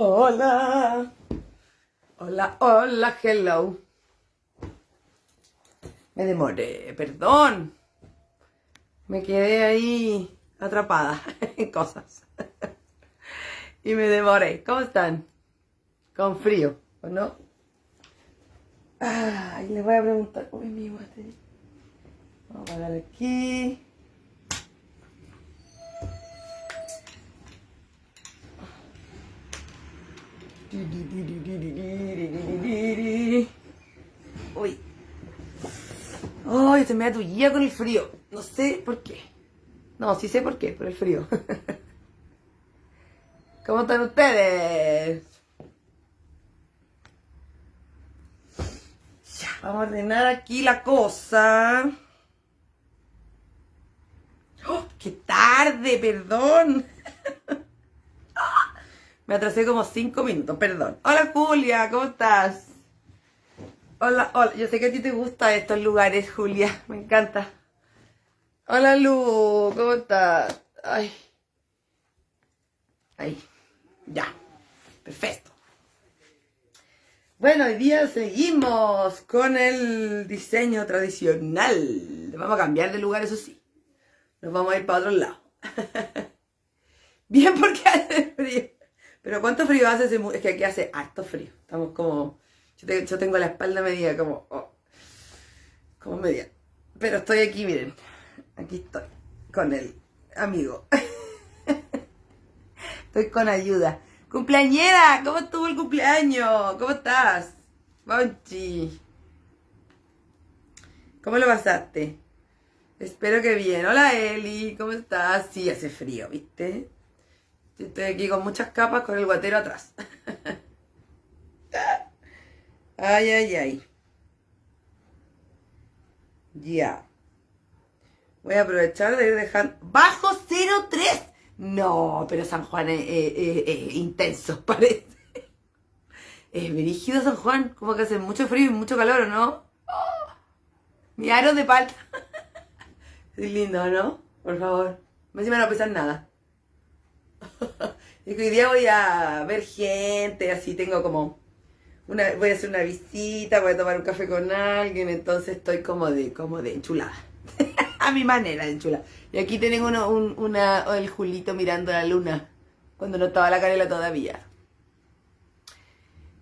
Hola. Hola, hola, hello. Me demoré, perdón. Me quedé ahí atrapada en cosas. Y me demoré. ¿Cómo están? Con frío, ¿o no? Ay, les voy a preguntar. Uy, mi batería. Vamos a parar aquí. Uy. Ay, se me atullía con el frío. No sé por qué. No, sí sé por qué, por el frío. ¿Cómo están ustedes? Ya, vamos a ordenar aquí la cosa. ¡Oh, qué tarde! Perdón. Me atrasé como 5 minutos, perdón. Hola Julia, ¿cómo estás? Hola, hola. Yo sé que a ti te gustan estos lugares, Julia. Me encanta. Hola Lu, ¿cómo estás? Ay, ay. Ya. Perfecto. Bueno, hoy día seguimos con el diseño tradicional. Vamos a cambiar de lugar, eso sí. Nos vamos a ir para otro lado. Bien porque hace frío. Pero ¿cuánto frío hace? Es que aquí hace harto frío. Estamos como... Yo tengo la espalda media como... como media. Pero estoy aquí, miren. Aquí estoy. Con el amigo. Estoy con ayuda. ¡Cumpleañera! ¿Cómo estuvo el cumpleaños? ¿Cómo estás? Monchi. ¿Cómo lo pasaste? Espero que bien. Hola Eli, ¿cómo estás? Sí, hace frío, ¿viste? Estoy aquí con muchas capas con el guatero atrás. Ay, ay, ay. Ya. Voy a aprovechar de ir dejando... ¡Bajo 0,3! No, pero San Juan es intenso, parece. Es brígido San Juan. Como que hace mucho frío y mucho calor, ¿o no? Mi aro de palta. Es lindo, ¿no? Por favor. Encima no pesar nada. Y que hoy día voy a ver gente, así tengo como... voy a hacer una visita, voy a tomar un café con alguien, entonces estoy como de enchulada. A mi manera de enchulada. Y aquí tienen el Julito mirando la luna, cuando no estaba la Canela todavía.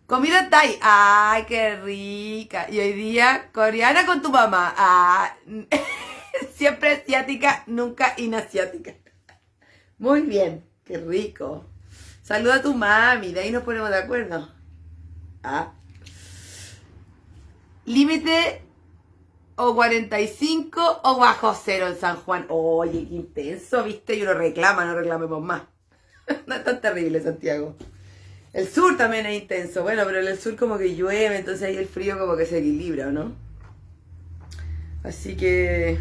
Comida Thai, ¡ay, qué rica! Y hoy día, coreana con tu mamá. Ah, siempre asiática, nunca inasiática. Muy bien, qué rico. Saluda a tu mami, de ahí nos ponemos de acuerdo. Ah. Límite o 45 o bajo cero en San Juan. Oye, qué intenso, ¿viste? Y uno reclama, no reclamemos más. No es tan terrible, Santiago. El sur también es intenso. Bueno, pero en el sur como que llueve, entonces ahí el frío como que se equilibra, ¿no? Así que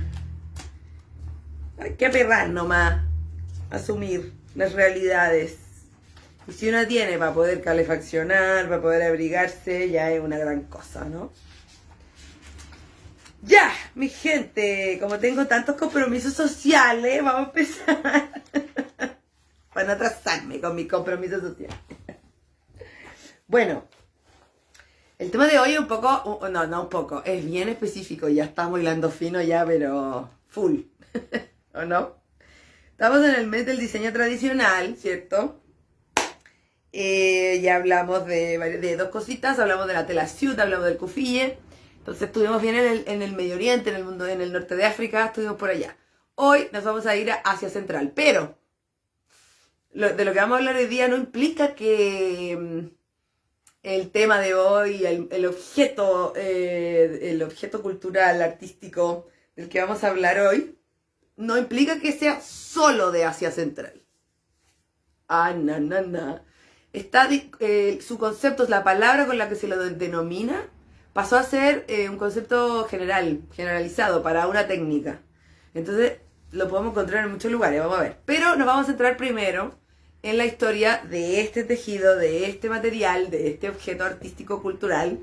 hay que aperrar nomás, asumir las realidades. Y si uno tiene para poder calefaccionar, para poder abrigarse, ya es una gran cosa, ¿no? Ya, mi gente, como tengo tantos compromisos sociales, vamos a empezar. Para no atrasarme con mis compromisos sociales. Bueno, el tema de hoy es un poco, no un poco, es bien específico, ya estamos hilando fino ya, pero full, ¿o no? Estamos en el mes del diseño tradicional, ¿cierto? Ya hablamos de dos cositas, hablamos de la tela siut, hablamos del kufiyé. Entonces estuvimos bien en el Medio Oriente, en el mundo, en el norte de África, estuvimos por allá. Hoy nos vamos a ir a Asia Central, pero de lo que vamos a hablar hoy día no implica que el tema de hoy, el objeto cultural, artístico del que vamos a hablar hoy, no implica que sea solo de Asia Central. Ah, no. Su concepto, la palabra con la que se lo denomina, pasó a ser un concepto generalizado para una técnica. Entonces lo podemos encontrar en muchos lugares, vamos a ver. Pero nos vamos a centrar primero en la historia de este tejido, de este material, de este objeto artístico cultural,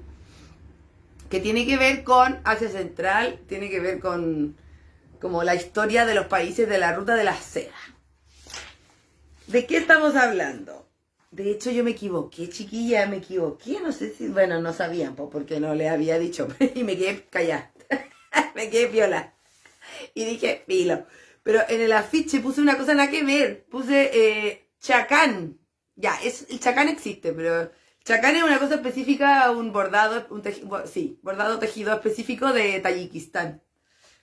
que tiene que ver con Asia Central, tiene que ver con como la historia de los países de la ruta de la seda. ¿De qué estamos hablando? De hecho, yo me equivoqué, chiquilla, me equivoqué. No sé si, bueno, no sabían, pues, porque no les había dicho. Y me quedé callada. Me quedé piola. Y dije, filo. Pero en el afiche puse una cosa nada que ver. Puse chacán. Ya, el chacán existe, pero chacán es una cosa específica, un bordado, sí, bordado tejido específico de Tayikistán.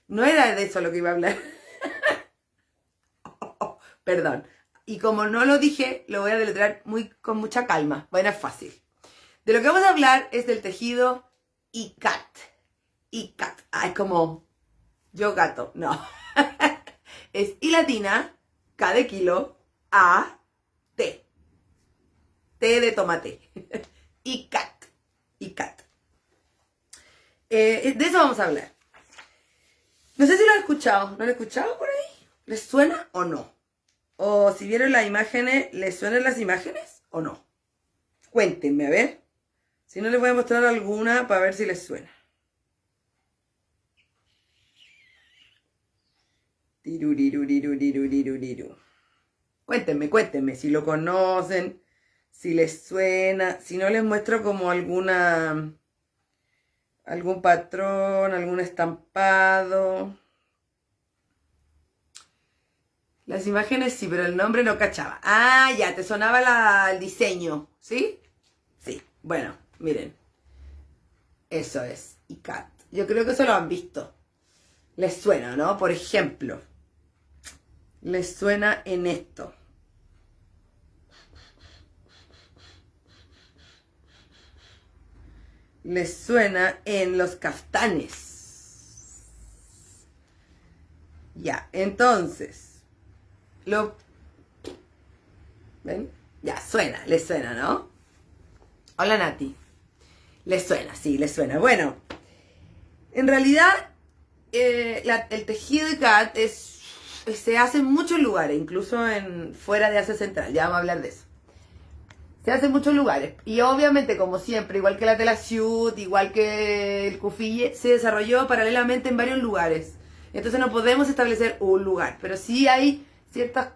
No era de eso lo que iba a hablar. Perdón. Y como no lo dije, lo voy a deletrear con mucha calma. Bueno, es fácil. De lo que vamos a hablar es del tejido ikat. Ikat. Ah, es como yo gato. No. Es I latina, K de kilo, A, T. T de tomate. Ikat. Ikat. De eso vamos a hablar. No sé si lo han escuchado. ¿No lo han escuchado por ahí? ¿Les suena o no? O si vieron las imágenes, ¿les suenan las imágenes o no? Cuéntenme, a ver. Si no, les voy a mostrar alguna para ver si les suena. Tiruriruriruriruriru. Cuéntenme si lo conocen, si les suena, si no les muestro como algún patrón, algún estampado. Las imágenes sí, pero el nombre no cachaba. Ah, ya, te sonaba el diseño, ¿sí? Sí, bueno, miren. Eso es, ikat. Yo creo que eso lo han visto. Les suena, ¿no? Por ejemplo, les suena en esto. Les suena en los kaftanes. Ya, entonces... ¿Ven? Ya, les suena, ¿no? Hola, Nati. Les suena, sí, les suena. Bueno, en realidad, el tejido ikat se hace en muchos lugares, incluso fuera de Asia Central. Ya vamos a hablar de eso. Se hace en muchos lugares. Y obviamente, como siempre, igual que la tela siut, igual que el kufiyé, se desarrolló paralelamente en varios lugares. Entonces no podemos establecer un lugar, pero sí hay ciertas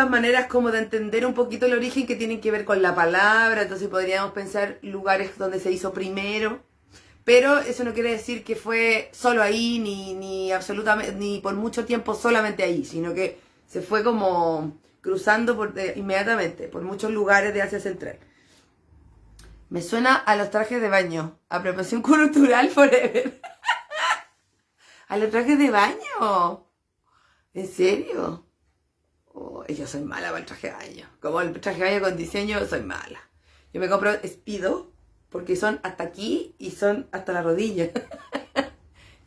maneras como de entender un poquito el origen que tienen que ver con la palabra. Entonces podríamos pensar lugares donde se hizo primero, pero eso no quiere decir que fue solo ahí, ni absolutamente, ni por mucho tiempo solamente ahí, sino que se fue como cruzando inmediatamente por muchos lugares de Asia Central. Me suena a los trajes de baño, apropiación cultural forever. ¿A los trajes de baño? ¿En serio? Oh, yo soy mala para el traje de baño. Como el traje de baño con diseño, soy mala. Yo me compro Speedo porque son hasta aquí y son hasta la rodilla.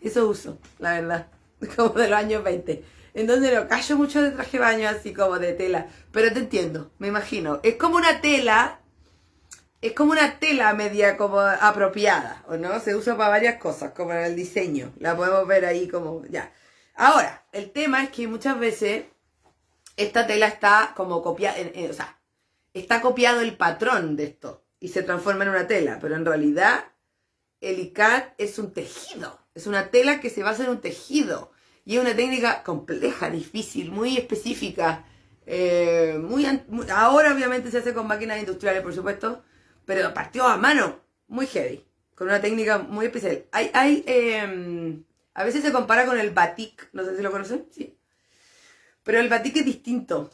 Eso uso, la verdad. Como de los años 20. Entonces no callo mucho de traje de baño así como de tela. Pero te entiendo, me imagino. Es como una tela media como apropiada, ¿o no? Se usa para varias cosas, como en el diseño. La podemos ver ahí como ya. Ahora, el tema es que muchas veces esta tela está como copiada, o sea, está copiado el patrón de esto y se transforma en una tela, pero en realidad el ikat es un tejido, es una tela que se basa en un tejido y es una técnica compleja, difícil, muy específica. Ahora obviamente se hace con máquinas industriales, por supuesto, pero partió a mano, muy heavy, con una técnica muy especial. A veces se compara con el batik, no sé si lo conocen, sí. Pero el batik es distinto,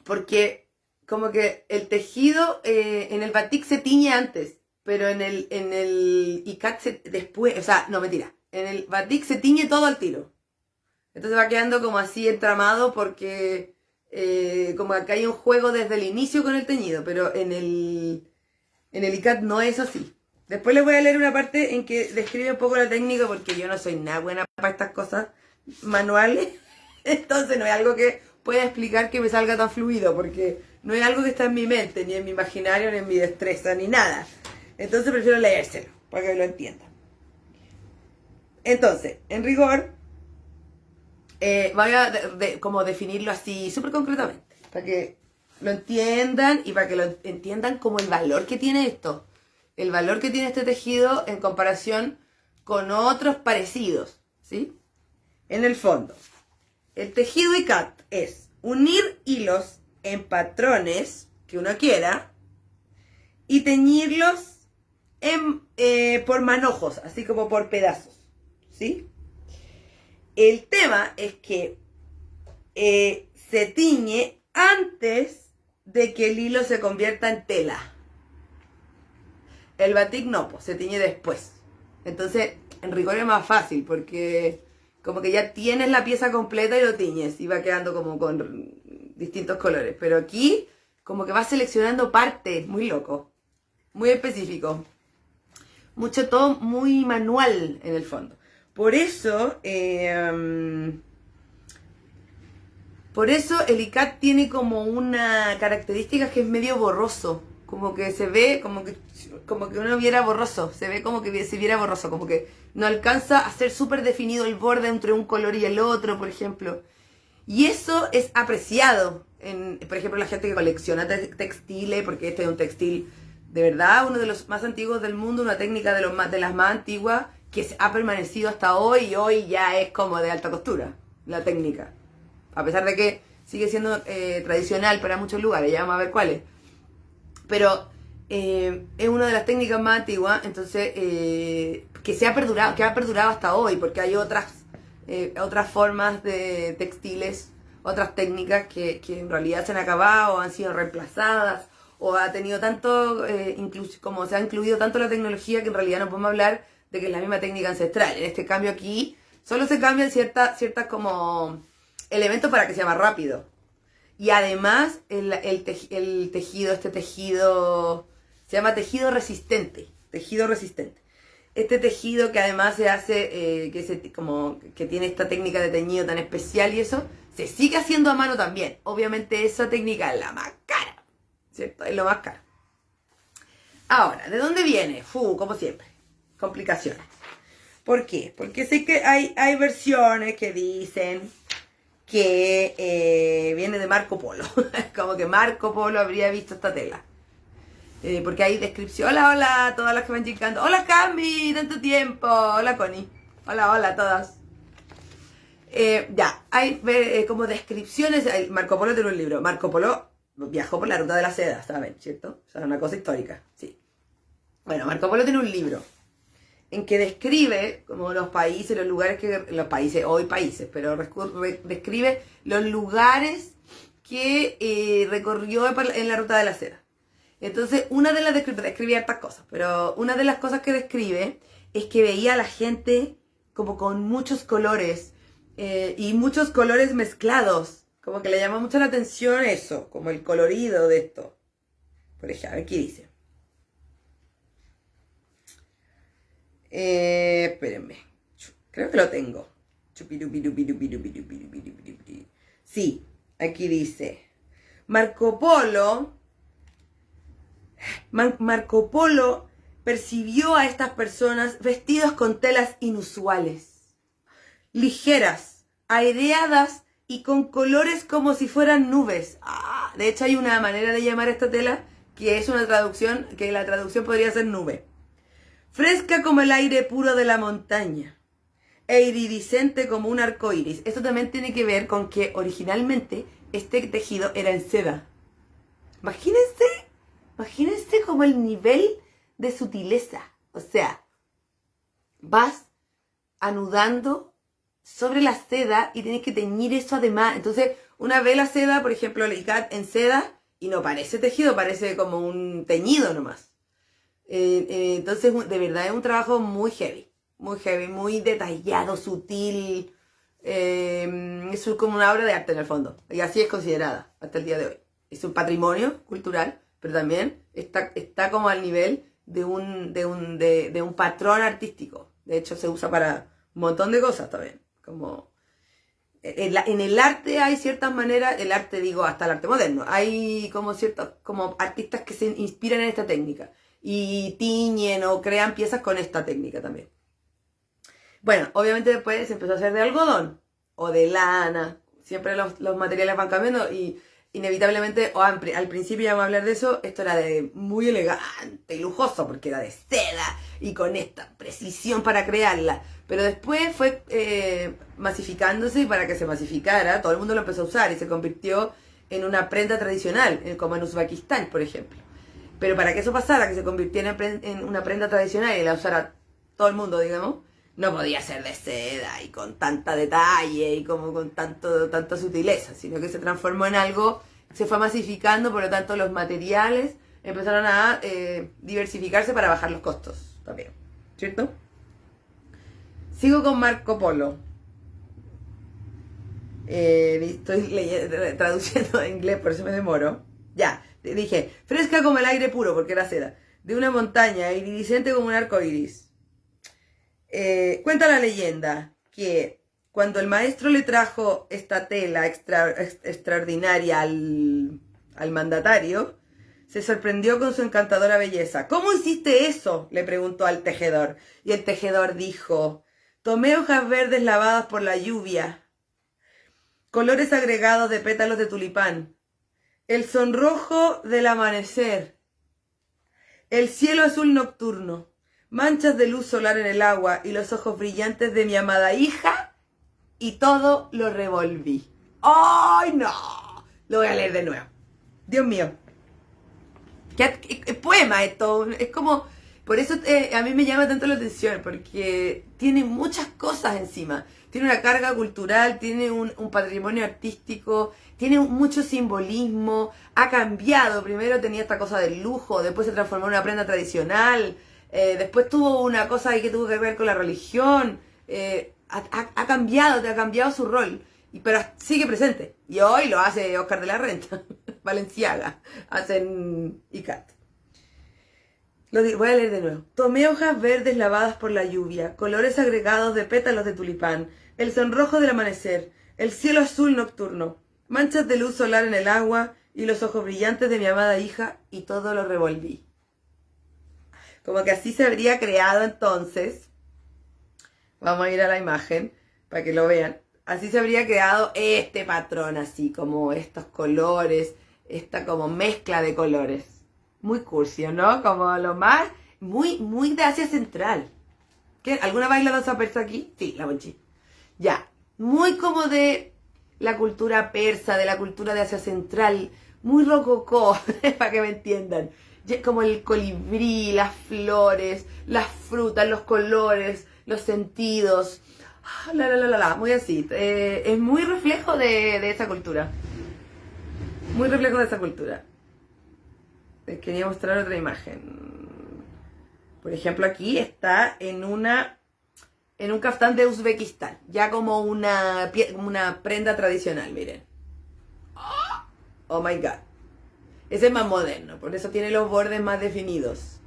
porque como que el tejido en el batik se tiñe antes, pero en el ikat después, o sea, no, mentira, en el batik se tiñe todo al tiro. Entonces va quedando como así entramado porque como que hay un juego desde el inicio con el teñido, pero en el ikat no es así. Después les voy a leer una parte en que describe un poco la técnica porque yo no soy nada buena para estas cosas manuales. Entonces no es algo que pueda explicar que me salga tan fluido porque no es algo que está en mi mente, ni en mi imaginario, ni en mi destreza, ni nada. Entonces prefiero leérselo para que lo entiendan. Entonces, en rigor, voy a como definirlo así súper concretamente para que lo entiendan y para que lo entiendan como el valor que tiene esto. El valor que tiene este tejido en comparación con otros parecidos, ¿sí? En el fondo, el tejido ikat es unir hilos en patrones que uno quiera y teñirlos por manojos, así como por pedazos, ¿sí? El tema es que se tiñe antes de que el hilo se convierta en tela. El batik no, pues se tiñe después. Entonces, en rigor es más fácil porque como que ya tienes la pieza completa y lo tiñes y va quedando como con distintos colores. Pero aquí como que vas seleccionando partes, muy loco, muy específico. Mucho todo muy manual en el fondo. Por eso el icat tiene como una característica que es medio borroso. Como que se ve como que uno viera borroso. Se ve como que se viera borroso. Como que no alcanza a ser súper definido el borde entre un color y el otro, por ejemplo. Y eso es apreciado. Por ejemplo, la gente que colecciona textiles, porque este es un textil de verdad, uno de los más antiguos del mundo, una técnica de las más antiguas que ha permanecido hasta hoy y hoy ya es como de alta costura, la técnica. A pesar de que sigue siendo tradicional para muchos lugares, ya vamos a ver cuáles. Pero es una de las técnicas más antiguas, entonces que ha perdurado hasta hoy, porque hay otras formas de textiles, otras técnicas que en realidad se han acabado, o han sido reemplazadas, o ha tenido tanto, como se ha incluido tanto la tecnología que en realidad no podemos hablar de que es la misma técnica ancestral. En este cambio aquí solo se cambian ciertas como elementos para que sea más rápido. Y además el tejido, se llama tejido resistente. Este tejido que además se hace, que tiene esta técnica de teñido tan especial y eso, se sigue haciendo a mano también. Obviamente esa técnica es la más cara, ¿cierto? Es lo más caro. Ahora, ¿de dónde viene? Como siempre, complicaciones. ¿Por qué? Porque sé que hay versiones que dicen que viene de Marco Polo. Como que Marco Polo habría visto esta tela. Porque hay descripción. Hola a todas las que van llegando. Hola Cami, tanto tiempo. Hola Connie. Hola a todas. Hay como descripciones. Marco Polo tiene un libro. Marco Polo viajó por la ruta de la seda, ¿saben? ¿Cierto? O sea, una cosa histórica, sí. Bueno, Marco Polo tiene un libro en que describe como los países, pero describe los lugares que recorrió en la ruta de la seda. Entonces, describe hartas cosas, pero una de las cosas que describe es que veía a la gente como con muchos colores y muchos colores mezclados, como que le llama mucho la atención eso, como el colorido de esto. Por ejemplo, aquí dice. Espérenme. Creo que lo tengo. Sí, aquí dice. Marco Polo percibió a estas personas vestidos con telas inusuales, ligeras, aireadas y con colores como si fueran nubes. De hecho hay una manera de llamar a esta tela que es una traducción, que la traducción podría ser nube. Fresca como el aire puro de la montaña e iridiscente como un arco iris. Esto también tiene que ver con que originalmente este tejido era en seda. Imagínense como el nivel de sutileza. O sea, vas anudando sobre la seda y tienes que teñir eso además. Entonces, una ve la seda, por ejemplo, el icat en seda y no parece tejido, parece como un teñido nomás. Entonces, de verdad es un trabajo muy heavy, muy detallado, sutil. Es como una obra de arte en el fondo. Y así es considerada hasta el día de hoy. Es un patrimonio cultural, pero también está como al nivel de un patrón artístico. De hecho, se usa para un montón de cosas también. Como en el arte hay ciertas maneras, el arte digo hasta el arte moderno, hay como ciertos como artistas que se inspiran en esta técnica y tiñen o crean piezas con esta técnica también. Bueno, obviamente después se empezó a hacer de algodón o de lana, siempre los materiales van cambiando y inevitablemente, o al principio ya vamos a hablar de eso, esto era de muy elegante y lujoso, porque era de seda y con esta precisión para crearla. Pero después fue masificándose, y para que se masificara, todo el mundo lo empezó a usar y se convirtió en una prenda tradicional, como en Uzbekistán, por ejemplo. Pero para que eso pasara, que se convirtiera en una prenda tradicional y la usara todo el mundo, digamos, no podía ser de seda y con tanta detalle y como con tanta sutileza, sino que se transformó en algo, se fue masificando, por lo tanto los materiales empezaron a diversificarse para bajar los costos también, ¿cierto? Sigo con Marco Polo. Estoy traduciendo en inglés, por eso me demoro. Ya, dije, fresca como el aire puro, porque era seda, de una montaña, iridiscente como un arco iris. Cuenta la leyenda que cuando el maestro le trajo esta tela extraordinaria al mandatario, se sorprendió con su encantadora belleza. ¿Cómo hiciste eso?, le preguntó al tejedor. Y el tejedor dijo, tomé hojas verdes lavadas por la lluvia, colores agregados de pétalos de tulipán, el sonrojo del amanecer, el cielo azul nocturno, manchas de luz solar en el agua y los ojos brillantes de mi amada hija, y todo lo revolví. ¡Ay, no! Lo voy a leer de nuevo. Dios mío. ¿Qué poema esto? Es como... Por eso a mí me llama tanto la atención, porque tiene muchas cosas encima. Tiene una carga cultural, tiene un patrimonio artístico, tiene mucho simbolismo, ha cambiado. Primero tenía esta cosa del lujo, después se transformó en una prenda tradicional, después tuvo una cosa ahí que tuvo que ver con la religión. Ha cambiado su rol, pero sigue presente. Y hoy lo hace Oscar de la Renta, Balenciaga, hacen ICAT. Voy a leer de nuevo. Tomé hojas verdes lavadas por la lluvia, colores agregados de pétalos de tulipán, el sonrojo del amanecer, el cielo azul nocturno, manchas de luz solar en el agua y los ojos brillantes de mi amada hija, y todo lo revolví. Como que así se habría creado entonces, vamos a ir a la imagen para que lo vean, así se habría creado este patrón, así como estos colores, esta como mezcla de colores. Muy cursi, ¿no? Como lo más, muy de Asia Central. ¿Qué? ¿Alguna vez la danza persa aquí? Sí, la bonchi. Ya, muy como de la cultura persa, de la cultura de Asia Central, muy rococó, para que me entiendan. Como el colibrí, las flores, las frutas, los colores, los sentidos. Muy así. Es muy reflejo de esa cultura. Muy reflejo de esa cultura. Quería mostrar otra imagen. Por ejemplo, aquí está en un caftán de Uzbekistán, ya como una prenda tradicional, miren. Oh my god. Ese es más moderno, por eso tiene los bordes más definidos,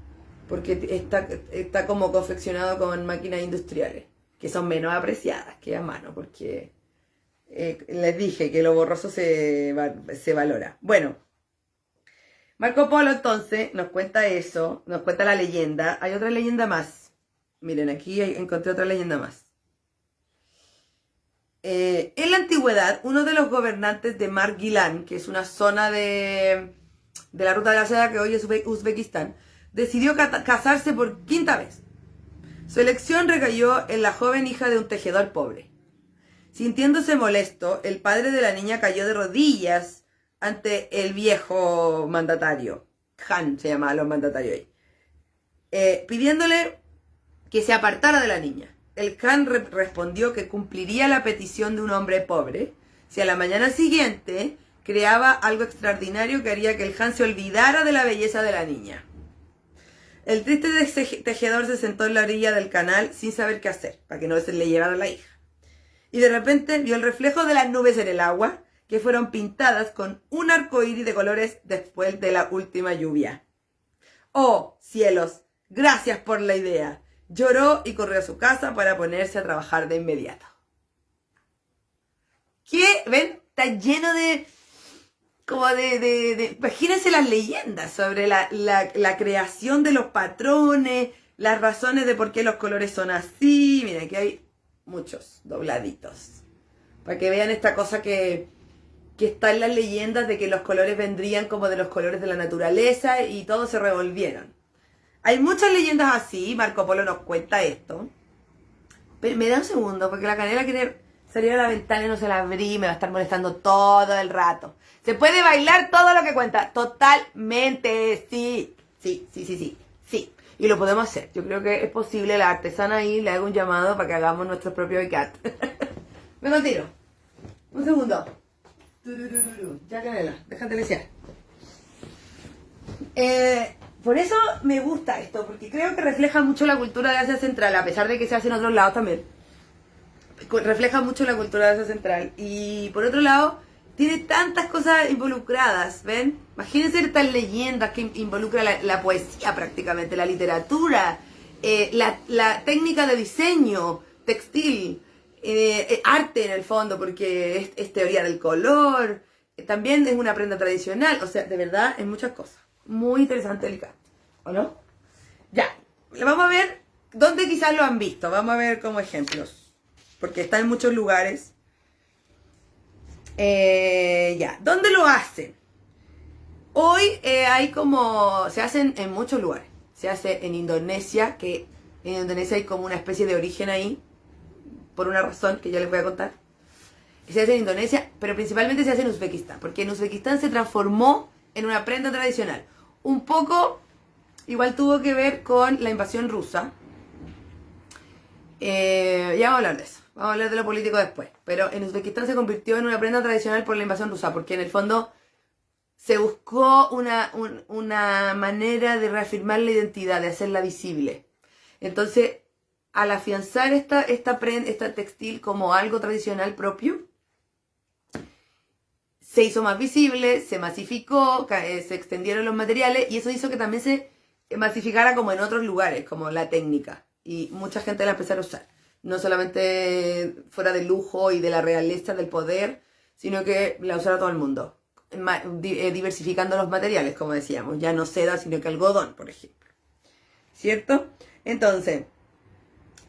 porque está como confeccionado con máquinas industriales, que son menos apreciadas que a mano, porque les dije que lo borroso se valora. Bueno, Marco Polo entonces nos cuenta eso, nos cuenta la leyenda. Hay otra leyenda más. Miren, aquí encontré otra leyenda más. En la antigüedad, uno de los gobernantes de Margilan, que es una zona de la ruta de la seda que hoy es Uzbekistán, decidió casarse por quinta vez. Su elección recayó en la joven hija de un tejedor pobre. Sintiéndose molesto, el padre de la niña cayó de rodillas ante el viejo mandatario. Khan se llamaba los mandatarios ahí. Pidiéndole que se apartara de la niña. El Khan respondió que cumpliría la petición de un hombre pobre si a la mañana siguiente creaba algo extraordinario que haría que el Khan se olvidara de la belleza de la niña. El triste tejedor se sentó en la orilla del canal sin saber qué hacer, para que no se le llevara la hija. Y de repente vio el reflejo de las nubes en el agua, que fueron pintadas con un arco iris de colores después de la última lluvia. ¡Oh, cielos! Gracias por la idea. Lloró y corrió a su casa para ponerse a trabajar de inmediato. ¿Qué? ¿Ven? Está lleno de... Imagínense las leyendas sobre la creación de los patrones, las razones de por qué los colores son así. Miren, aquí hay muchos dobladitos. Para que vean esta cosa que que están las leyendas de que los colores vendrían como de los colores de la naturaleza y todos se revolvieron. Hay muchas leyendas así, Marco Polo nos cuenta esto. Pero me da un segundo, porque la Canela quiere salir a la ventana y no se la abrí, me va a estar molestando todo el rato. ¿Se puede bailar todo lo que cuenta? Totalmente, sí. Sí. Y lo podemos hacer. Yo creo que es posible. La artesana ahí le hago un llamado para que hagamos nuestro propio ICAT. Me continuo. Un segundo. Ya, Canela, déjate desear. Por eso me gusta esto, porque creo que refleja mucho la cultura de Asia Central, a pesar de que se hace en otros lados también. Refleja mucho la cultura de Asia Central. Y por otro lado, tiene tantas cosas involucradas, ¿ven? Imagínense estas leyendas que involucran la poesía prácticamente, la literatura, la técnica de diseño, textil, arte en el fondo, porque es teoría del color, también es una prenda tradicional, o sea, de verdad, es muchas cosas. Muy interesante el canto, ¿o no? Ya, vamos a ver dónde quizás lo han visto, vamos a ver como ejemplos, porque está en muchos lugares. Ya, ¿dónde lo hacen? Hoy hay como, se hacen en muchos lugares. Se hace en Indonesia, que en Indonesia hay como una especie de origen ahí, por una razón que ya les voy a contar. Se hace en Indonesia, pero principalmente se hace en Uzbekistán, porque en Uzbekistán se transformó en una prenda tradicional. Un poco, igual tuvo que ver con la invasión rusa. Ya vamos a hablar de eso. Vamos a hablar de lo político después. Pero en Uzbekistán se convirtió en una prenda tradicional por la invasión rusa, porque en el fondo se buscó una manera de reafirmar la identidad, de hacerla visible. Entonces, al afianzar esta textil como algo tradicional propio, se hizo más visible, se masificó, se extendieron los materiales y eso hizo que también se masificara como en otros lugares, como la técnica. Y mucha gente la empezó a usar. No solamente fuera del lujo y de la realeza, del poder, sino que la usara todo el mundo. Diversificando los materiales, como decíamos. Ya no seda, sino que algodón, por ejemplo. ¿Cierto? Entonces,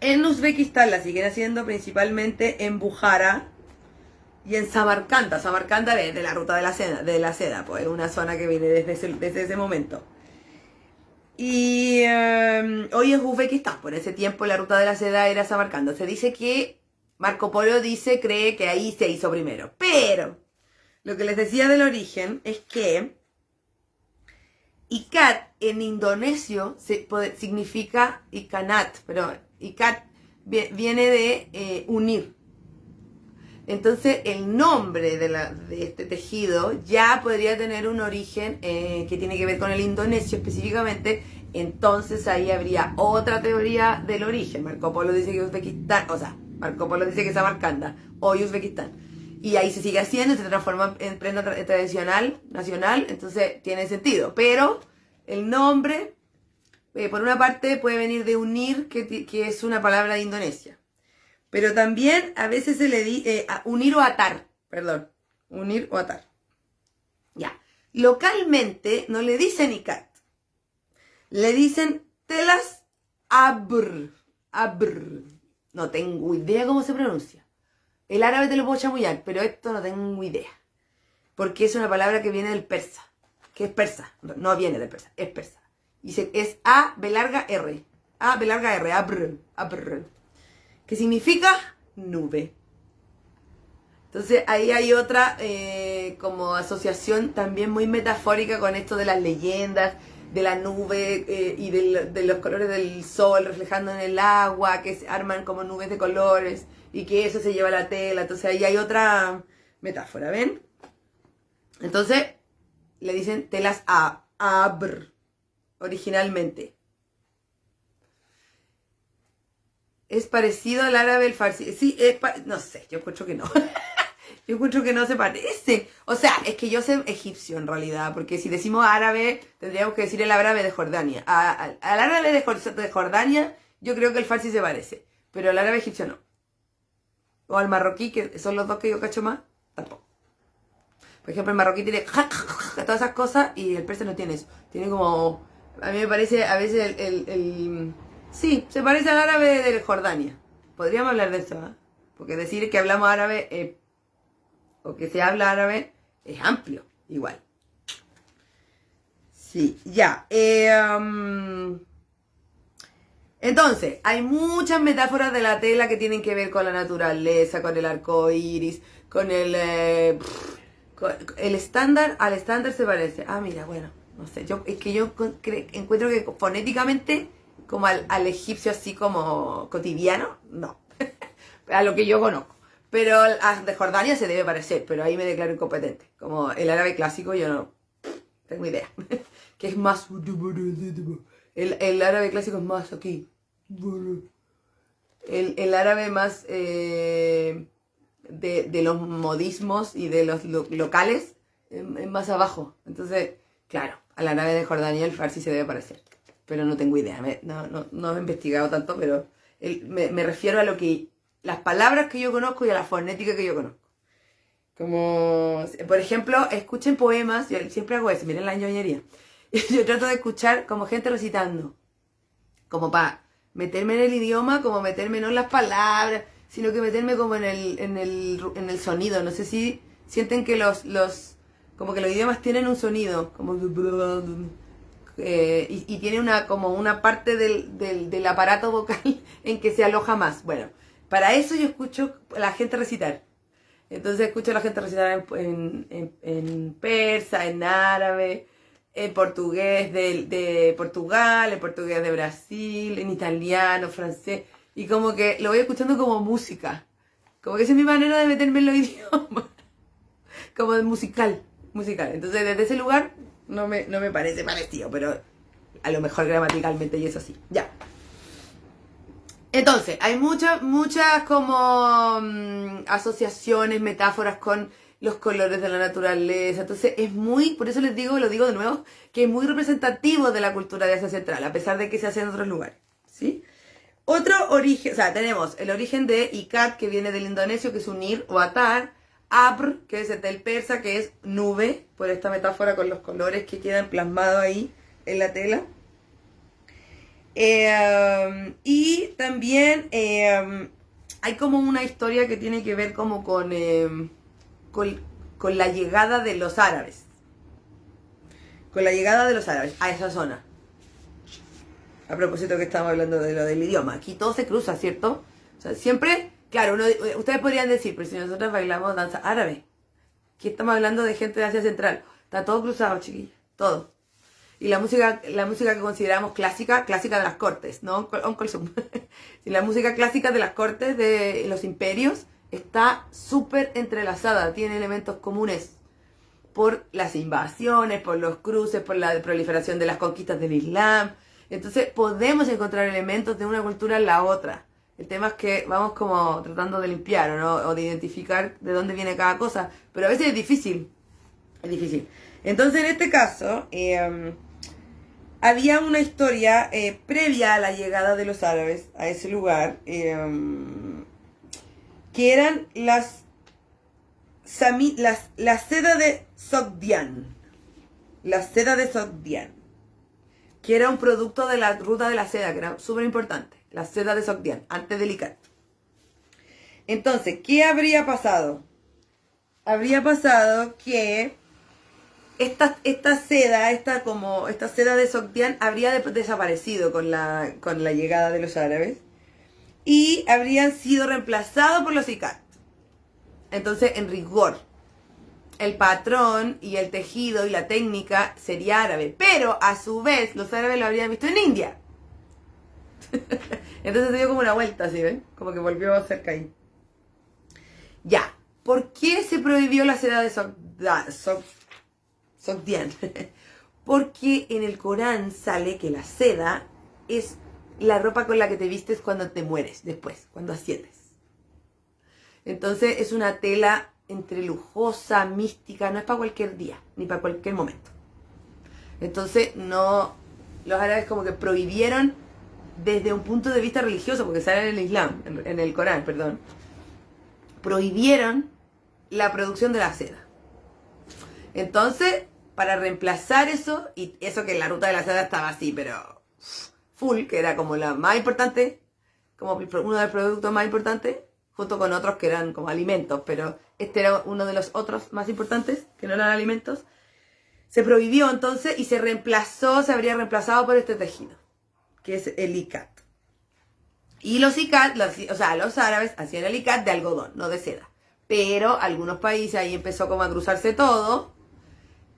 en Uzbekistán la siguen haciendo principalmente en Bujara y en Samarcanda. Samarcanda es de la ruta de la seda, pues es una zona que viene desde ese momento. Y hoy es Uzbekistán, por ese tiempo la ruta de la seda era Samarcanda. Se dice que Marco Polo cree que ahí se hizo primero. Pero lo que les decía del origen es que Ikat en indonesio significa Ikanat, pero Ikat viene de unir. Entonces el nombre de este tejido ya podría tener un origen que tiene que ver con el indonesio específicamente. Entonces ahí habría otra teoría del origen. Marco Polo dice que Uzbekistán, o sea, Marco Polo dice que es Samarcanda, hoy Uzbekistán. Y ahí se sigue haciendo, se transforma en prenda tradicional, nacional, entonces tiene sentido. Pero el nombre, por una parte, puede venir de unir, que es una palabra de Indonesia. Pero también a veces se le dice unir o atar, perdón, unir o atar. Ya, localmente no le dicen ikat, le dicen telas abr. No tengo idea cómo se pronuncia. El árabe te lo puedo chamullar, pero esto no tengo idea. Porque es una palabra que viene del persa, que es persa, no viene del persa, es persa. Y es A, B larga, R. A, B larga, R, abr. Que significa nube. Entonces ahí hay otra como asociación también muy metafórica con esto de las leyendas, de la nube y de los colores del sol reflejando en el agua, que se arman como nubes de colores y que eso se lleva a la tela. Entonces ahí hay otra metáfora, ¿ven? Entonces le dicen telas abr originalmente. ¿Es parecido al árabe el farsi? Sí, no sé, yo encuentro que no. Yo encuentro que no se parece. O sea, es que yo sé egipcio en realidad, porque si decimos árabe, tendríamos que decir el árabe de Jordania. Al árabe de Jordania, yo creo que el farsi se parece, pero al árabe egipcio no. O al marroquí, que son los dos que yo cacho más, tampoco. Por ejemplo, el marroquí tiene todas esas cosas y el persa no tiene eso. Tiene como... A mí me parece a veces sí, se parece al árabe de Jordania. Podríamos hablar de eso, ¿eh? Porque decir que hablamos árabe o que se habla árabe es amplio, igual. Sí, ya. Entonces, hay muchas metáforas de la tela que tienen que ver con la naturaleza, con el arco iris, con el estándar. Al estándar se parece. Ah, mira, bueno, no sé. Es que yo encuentro que fonéticamente, como al egipcio así como cotidiano, no. A lo que yo conozco. Pero de Jordania se debe parecer, pero ahí me declaro incompetente. Como el árabe clásico, yo no tengo idea. Que es más... El árabe clásico es más aquí. El árabe más de los modismos y de los locales es más abajo. Entonces, claro, al árabe de Jordania el farsi se debe parecer. Pero no tengo idea. No he investigado tanto, pero me refiero a lo que... Las palabras que yo conozco y a la fonética que yo conozco. Como, por ejemplo, escuchen poemas. Yo siempre hago eso, miren la ñoñería. Yo trato de escuchar como gente recitando. Como para meterme en el idioma, como meterme no en las palabras, sino que meterme como en el sonido. No sé si sienten que como que los idiomas tienen un sonido. Como y tiene como una parte del aparato vocal en que se aloja más. Bueno, para eso yo escucho a la gente recitar. Entonces escucho a la gente recitar en persa, en árabe, en portugués de Portugal, en portugués de Brasil, en italiano, francés. Y como que lo voy escuchando como música. Como que esa es mi manera de meterme en los idiomas. Como de musical. Entonces desde ese lugar no me parece parecido, pero a lo mejor gramaticalmente y eso sí. Ya. Entonces, hay muchas como asociaciones, metáforas con los colores de la naturaleza. Entonces, es muy, por eso les digo, lo digo de nuevo, que es muy representativo de la cultura de Asia Central, a pesar de que se hace en otros lugares. ¿Sí? Otro origen, o sea, tenemos el origen de Ikat, que viene del indonesio, que es unir o atar. Abr, que es del persa, que es nube, por esta metáfora con los colores que quedan plasmados ahí en la tela. Y también hay como una historia que tiene que ver como con la llegada de los árabes. Con la llegada de los árabes a esa zona. A propósito que estamos hablando de lo del idioma. Aquí todo se cruza, ¿cierto? O sea, siempre, claro, ustedes podrían decir, pero si nosotros bailamos danza árabe. Aquí estamos hablando de gente de Asia Central. Está todo cruzado, chiquillos. Todo. Y la música que consideramos clásica de las cortes, no Uncle Zoom. Y la música clásica de las cortes de los imperios está súper entrelazada, tiene elementos comunes por las invasiones, por los cruces, por la proliferación de las conquistas del Islam. Entonces podemos encontrar elementos de una cultura en la otra. El tema es que vamos como tratando de limpiar o de identificar de dónde viene cada cosa, pero a veces es difícil. Es difícil. Entonces en este caso... había una historia previa a la llegada de los árabes a ese lugar, que eran la seda de Sogdián. La seda de Sogdián. Que era un producto de la ruta de la seda, que era súper importante. La seda de Sogdián, antes del Ikat. Entonces, ¿qué habría pasado? Habría pasado que... Esta seda de Sogdián habría desaparecido con la llegada de los árabes y habrían sido reemplazados por los Ikat. Entonces, en rigor, el patrón y el tejido y la técnica sería árabe, pero a su vez los árabes lo habrían visto en India. Entonces se dio como una vuelta, ¿sí ven? Como que volvió a cerca ahí. Ya, ¿por qué se prohibió la seda de Sogdián? Porque en el Corán sale que la seda es la ropa con la que te vistes cuando te mueres, después, cuando asciendes. Entonces es una tela entre lujosa, mística, no es para cualquier día, ni para cualquier momento. Entonces los árabes como que prohibieron desde un punto de vista religioso, porque sale en el Islam, en el Corán, perdón, prohibieron la producción de la seda. Entonces, para reemplazar eso, y eso que la ruta de la seda estaba así, pero full, que era como la más importante, como uno de los productos más importantes, junto con otros que eran como alimentos, pero este era uno de los otros más importantes, que no eran alimentos. Se prohibió entonces y se habría reemplazado por este tejido, que es el ikat. Y los ikat, los árabes hacían el ikat de algodón, no de seda. Pero algunos países, ahí empezó como a cruzarse todo,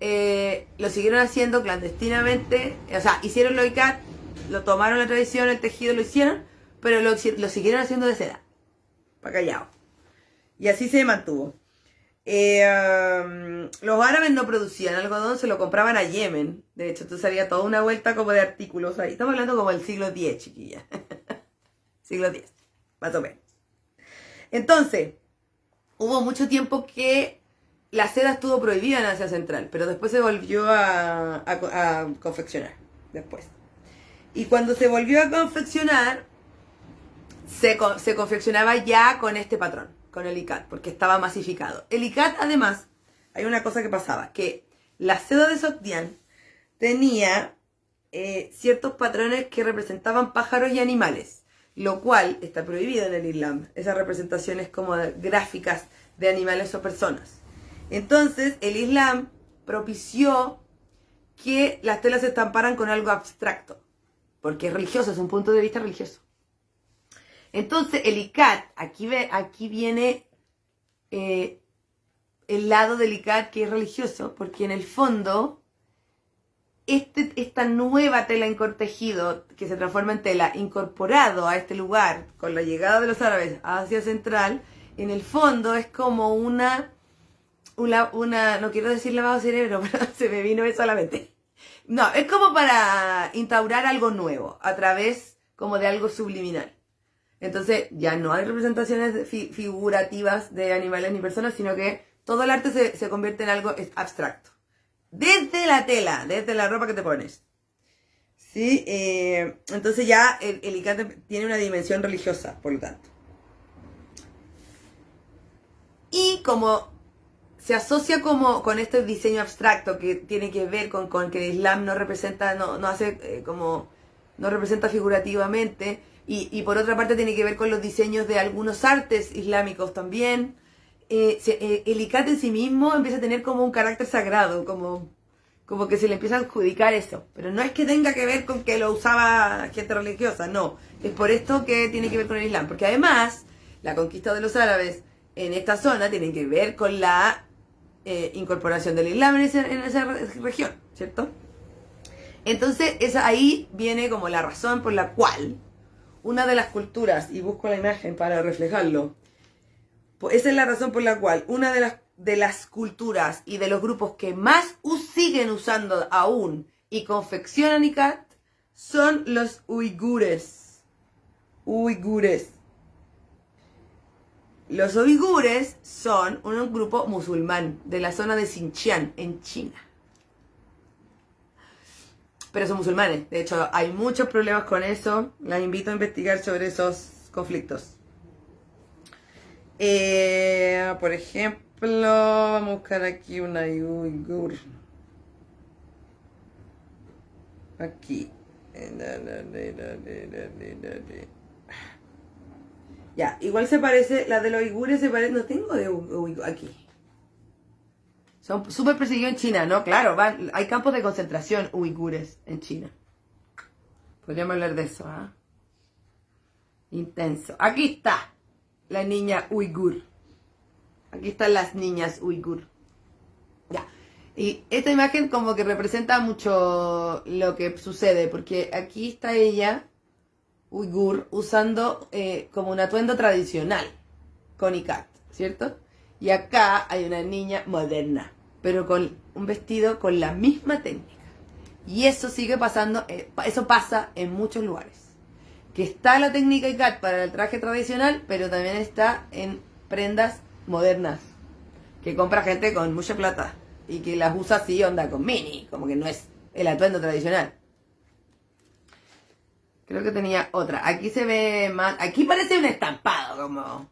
lo siguieron haciendo clandestinamente, hicieron los ikat, lo tomaron la tradición, el tejido lo hicieron, pero lo siguieron haciendo de seda, para callado. Y así se mantuvo. Los árabes no producían algodón, se lo compraban a Yemen. De hecho, entonces había toda una vuelta como de artículos ahí. Estamos hablando como del siglo X, chiquilla. Siglo X, más o menos. Entonces, hubo mucho tiempo que la seda estuvo prohibida en Asia Central, pero después se volvió a confeccionar. Después. Y cuando se volvió a confeccionar, se confeccionaba ya con este patrón, con el ikat, porque estaba masificado. El ikat, además, hay una cosa que pasaba, que la seda de Sogdián tenía ciertos patrones que representaban pájaros y animales, lo cual está prohibido en el Islam, esas representaciones como gráficas de animales o personas. Entonces, el Islam propició que las telas se estamparan con algo abstracto, porque es religioso, es un punto de vista religioso. Entonces, el ikat, aquí viene el lado del ikat que es religioso, porque en el fondo, esta nueva tela tejido, que se transforma en tela, incorporado a este lugar, con la llegada de los árabes a Asia Central, en el fondo es como una no quiero decir lavado de cerebro, pero se me vino eso a la mente. No, es como para instaurar algo nuevo, a través como de algo subliminal. Entonces ya no hay representaciones figurativas de animales ni personas, sino que todo el arte se convierte en algo abstracto. Desde la tela, desde la ropa que te pones. ¿Sí? Entonces ya el ikat tiene una dimensión religiosa, por lo tanto. Y como se asocia como con este diseño abstracto que tiene que ver con que el Islam no representa, no representa figurativamente, y por otra parte tiene que ver con los diseños de algunos artes islámicos también. El ikat en sí mismo empieza a tener como un carácter sagrado, como que se le empieza a adjudicar eso. Pero no es que tenga que ver con que lo usaba gente religiosa, no. Es por esto que tiene que ver con el Islam. Porque además, la conquista de los árabes en esta zona tiene que ver con la incorporación del Islam en esa región, ¿cierto? Entonces, ahí viene como la razón por la cual una de las culturas, y busco la imagen para reflejarlo, pues esa es la razón por la cual una de las culturas y de los grupos que más siguen usando aún y confeccionan ikat son los uigures. Los uigures son un grupo musulmán de la zona de Xinjiang, en China. Pero son musulmanes. De hecho, hay muchos problemas con eso. Las invito a investigar sobre esos conflictos. Por ejemplo, vamos a buscar aquí una uigur. Aquí. Ya, igual se parece, la de los uigures se parece, no tengo de uigur aquí. Son súper perseguidos en China, ¿no? Claro, hay campos de concentración uigures en China. Podríamos hablar de eso, ¿ah? Intenso. Aquí está la niña uigur. Aquí están las niñas uigur. Ya. Y esta imagen como que representa mucho lo que sucede, porque aquí está ella, uigur, usando como un atuendo tradicional con ikat, ¿cierto? Y acá hay una niña moderna, pero con un vestido con la misma técnica. Y eso sigue pasando, eso pasa en muchos lugares. Que está la técnica ikat para el traje tradicional, pero también está en prendas modernas, que compra gente con mucha plata y que las usa así, onda con mini, como que no es el atuendo tradicional. Creo que tenía otra. Aquí se ve más, aquí parece un estampado, como...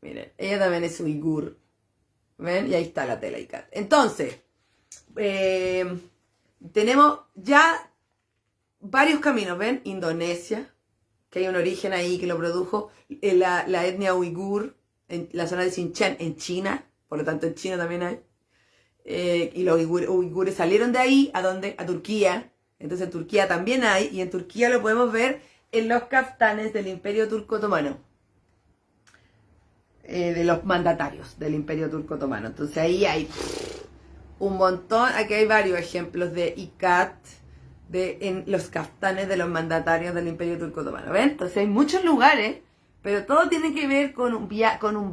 Miren, ella también es uigur. ¿Ven? Y ahí está la tela ikat. Entonces, tenemos ya varios caminos, ¿ven? Indonesia, que hay un origen ahí que lo produjo, la etnia uigur, en la zona de Xinjiang, en China, por lo tanto en China también hay, y los uigures salieron de ahí, ¿a dónde? A Turquía, entonces en Turquía también hay, y en Turquía lo podemos ver en los kaftanes del Imperio Turco Otomano, de los mandatarios del Imperio Turco Otomano. Entonces ahí hay un montón, aquí hay varios ejemplos de ikat, en los kaftanes de los mandatarios del Imperio Turco Otomano. ¿Ven? Entonces hay muchos lugares, pero todo tiene que ver con un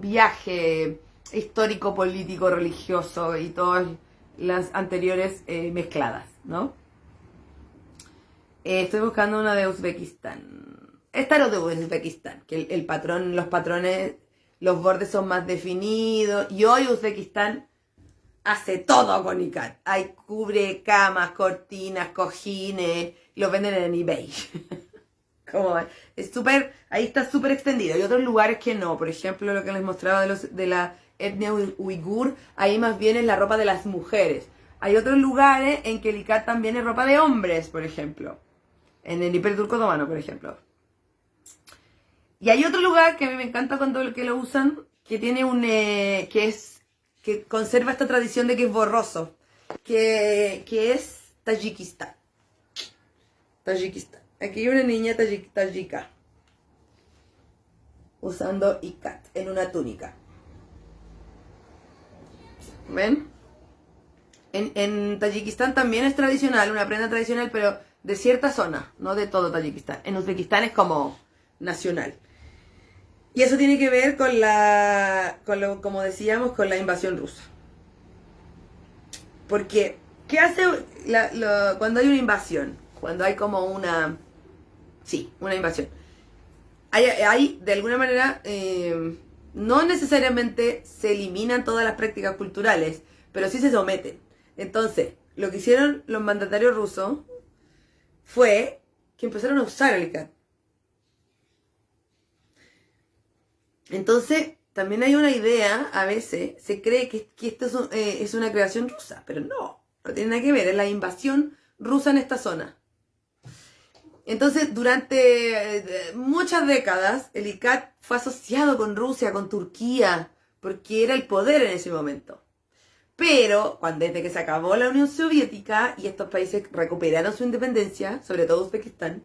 viaje histórico, político, religioso y todas las anteriores mezcladas, ¿no? Estoy buscando una de Uzbekistán. Esta es lo de Uzbekistán, que el patrón, los patrones, los bordes son más definidos. Y hoy Uzbekistán hace todo con ikat. Hay cubre camas, cortinas, cojines, los venden en eBay. Como es súper, ahí está súper extendido. Hay otros lugares que no. Por ejemplo, lo que les mostraba de la etnia uigur, ahí más bien es la ropa de las mujeres. Hay otros lugares en que el ikat también es ropa de hombres, por ejemplo. En el Imperio Turco Otomano, por ejemplo. Y hay otro lugar que a mí me encanta cuando que lo usan, que tiene que conserva esta tradición de que es borroso, que es Tayikistán. Tayikistán. Aquí hay una niña tayika usando ikat en una túnica. ¿Ven? En Tayikistán también es tradicional, una prenda tradicional, pero de cierta zona, no de todo Tayikistán. En Uzbekistán es como nacional. Y eso tiene que ver como decíamos, con la invasión rusa. Porque, ¿qué hace cuando hay una invasión? Cuando hay como una invasión. Hay de alguna manera, no necesariamente se eliminan todas las prácticas culturales, pero sí se someten. Entonces, lo que hicieron los mandatarios rusos fue que empezaron a usar el ikat. Entonces, también hay una idea, a veces, se cree que esto es una creación rusa, pero no tiene nada que ver, es la invasión rusa en esta zona. Entonces, durante muchas décadas, el ikat fue asociado con Rusia, con Turquía, porque era el poder en ese momento. Pero, desde que se acabó la Unión Soviética y estos países recuperaron su independencia, sobre todo Uzbekistán,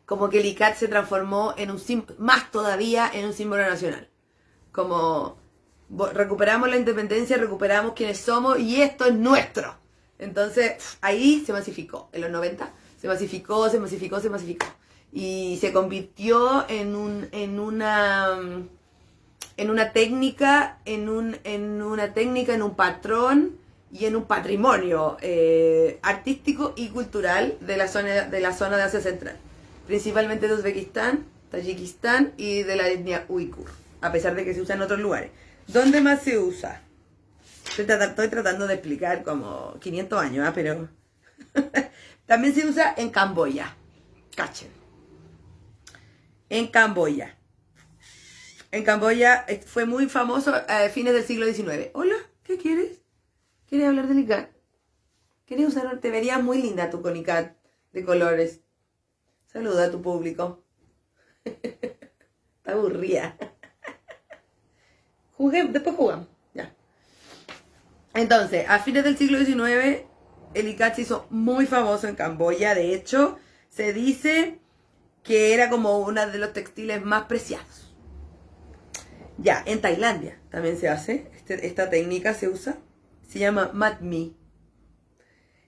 como que el ikat se transformó en más todavía en un símbolo nacional. Como recuperamos la independencia, recuperamos quiénes somos y esto es nuestro. Entonces ahí se masificó, en los 90 se masificó. Y se convirtió en una técnica, en un patrón y en un patrimonio artístico y cultural de la zona de Asia Central. Principalmente de Uzbekistán, Tayikistán y de la etnia uigur, a pesar de que se usa en otros lugares. ¿Dónde más se usa? Estoy tratando de explicar como 500 años, pero también se usa en Camboya. Cachen. En Camboya. En Camboya fue muy famoso a fines del siglo XIX. Hola, ¿qué quieres? ¿Quieres hablar del ikat? ¿Quieres usar? Te verías muy linda tú con ikat de colores. Saluda a tu público. Está aburrida. Después jugamos. Ya. Entonces, a fines del siglo XIX, el ikat se hizo muy famoso en Camboya. De hecho, se dice que era como uno de los textiles más preciados. Ya, en Tailandia también se hace. Esta técnica se usa. Se llama matmi.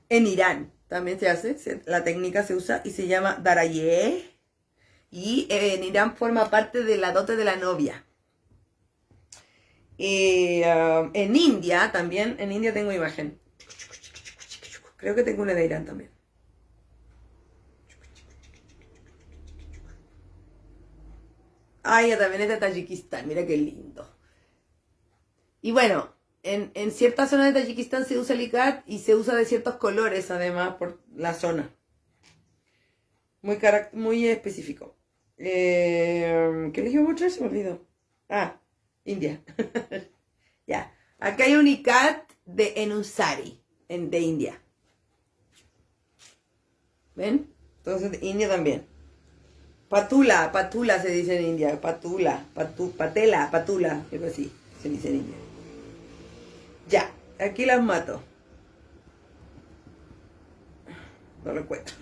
En Irán también se hace, la técnica se usa y se llama darayé. Y en Irán forma parte de la dote de la novia. En India también, en India tengo imagen. Creo que tengo una de Irán también. También es de Tayikistán, mira qué lindo. Y bueno, en ciertas zonas de Tayikistán se usa el ikat y se usa de ciertos colores, además, por la zona. Muy específico. ¿Qué les iba a mostrar? Se me olvidó. India. Ya. Acá hay un ikat en un sari, de India. ¿Ven? Entonces, de India también. Patula se dice en India, patula, algo así se dice en India. Ya, aquí las mato. No lo encuentro.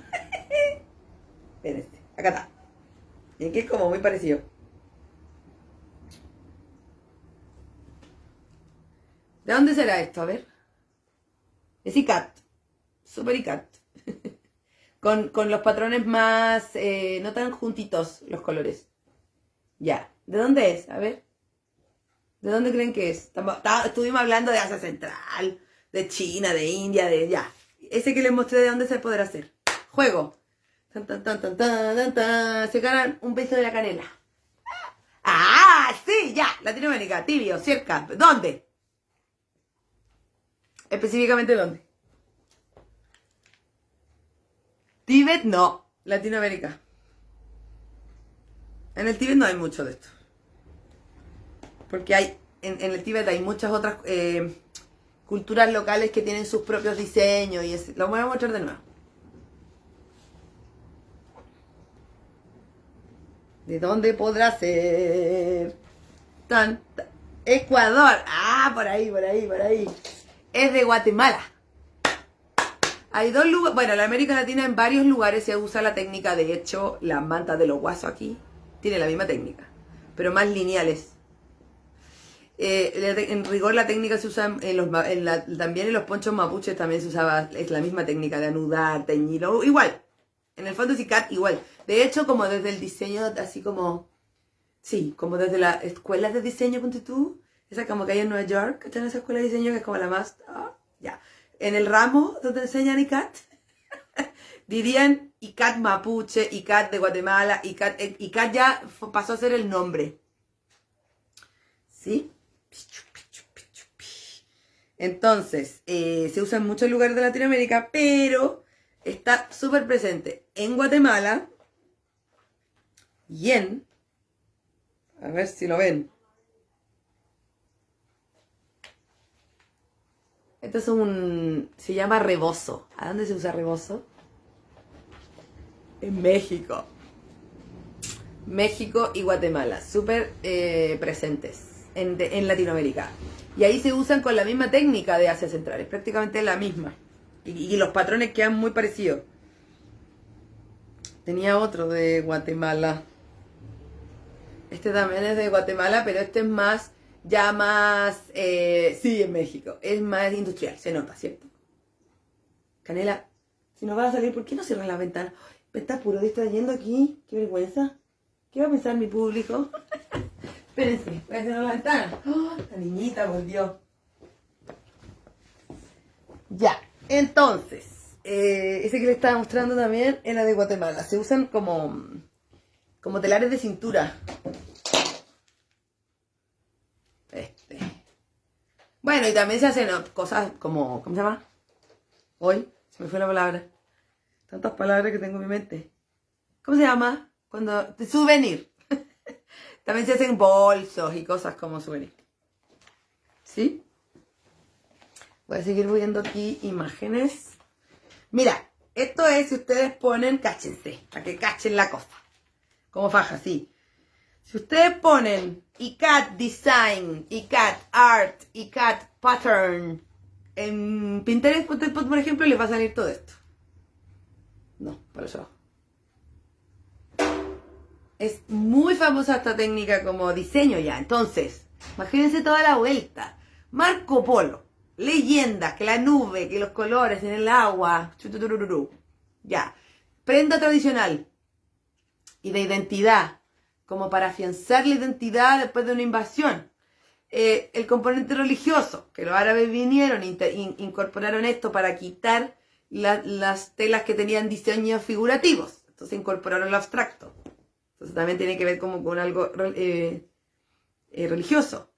Espérense, acá está. Y aquí es como muy parecido. ¿De dónde será esto? A ver. Es ICAT. Super ICAT. Con los patrones más... no tan juntitos los colores. Ya. ¿De dónde es? A ver. ¿De dónde creen que es? Estuvimos hablando de Asia Central, de China, de India, de... Ya. Ese que les mostré de dónde se podrá hacer. Juego. Tan, tan, tan, tan, tan, tan, tan. Se ganan un beso de la canela. ¡Ah! Sí, ya. Latinoamérica, tibio, cerca. ¿Dónde? Específicamente dónde. Tíbet no, Latinoamérica. En el Tíbet no hay mucho de esto. Porque hay, en el Tíbet hay muchas otras culturas locales que tienen sus propios diseños y lo voy a mostrar de nuevo. ¿De dónde podrá ser? Ecuador. Ah, por ahí. Es de Guatemala. Hay dos lugares, bueno, en la América Latina en varios lugares se usa la técnica, de hecho, las mantas de los guasos aquí tienen la misma técnica, pero más lineales. En rigor la técnica se usa también en los ponchos mapuches también se usaba, es la misma técnica de anudar, teñir, igual. En el fondo es ICAT igual. De hecho, como desde el diseño, así como, sí, como desde las escuelas de diseño, ponte tú, esa como que hay en Nueva York, está en esa escuela de diseño que es como la más, ya. En el ramo donde enseñan ICAT, dirían ICAT mapuche, ICAT de Guatemala, ICAT ya pasó a ser el nombre. ¿Sí? Entonces, se usa en muchos lugares de Latinoamérica, pero está súper presente en Guatemala y a ver si lo ven. Esto es se llama rebozo. ¿A dónde se usa rebozo? En México. México y Guatemala, súper presentes en Latinoamérica. Y ahí se usan con la misma técnica de Asia Central, es prácticamente la misma. Y los patrones quedan muy parecidos. Tenía otro de Guatemala. Este también es de Guatemala, pero este es más... ya más, sí, en México, es más industrial, se nota, ¿cierto? Canela, si nos van a salir, ¿por qué no cierran la ventana? Me está puro distrayendo aquí, qué vergüenza. ¿Qué va a pensar mi público? Espérense, voy a cerrar la ventana. Oh, la niñita volvió. Ya, entonces, ese que le estaba mostrando también era de Guatemala. Se usan como telares de cintura. Bueno, y también se hacen cosas como... ¿Cómo se llama? Hoy se me fue la palabra. Tantas palabras que tengo en mi mente. ¿Cómo se llama? Cuando... souvenir. También se hacen bolsos y cosas como souvenir. ¿Sí? Voy a seguir viendo aquí imágenes. Mira, esto es si ustedes ponen... Cáchense, para que cachen la cosa. Como faja, sí. Si ustedes ponen ICAT Design, ICAT Art, ICAT Pattern en Pinterest, por ejemplo, les va a salir todo esto. No, para eso. Es muy famosa esta técnica como diseño ya. Entonces, imagínense toda la vuelta. Marco Polo, leyendas, que la nube, que los colores en el agua. Ya. Prenda tradicional y de identidad, como para afianzar la identidad después de una invasión. El componente religioso, que los árabes vinieron e incorporaron esto para quitar las telas que tenían diseños figurativos. Entonces incorporaron lo abstracto. Entonces también tiene que ver como con algo religioso.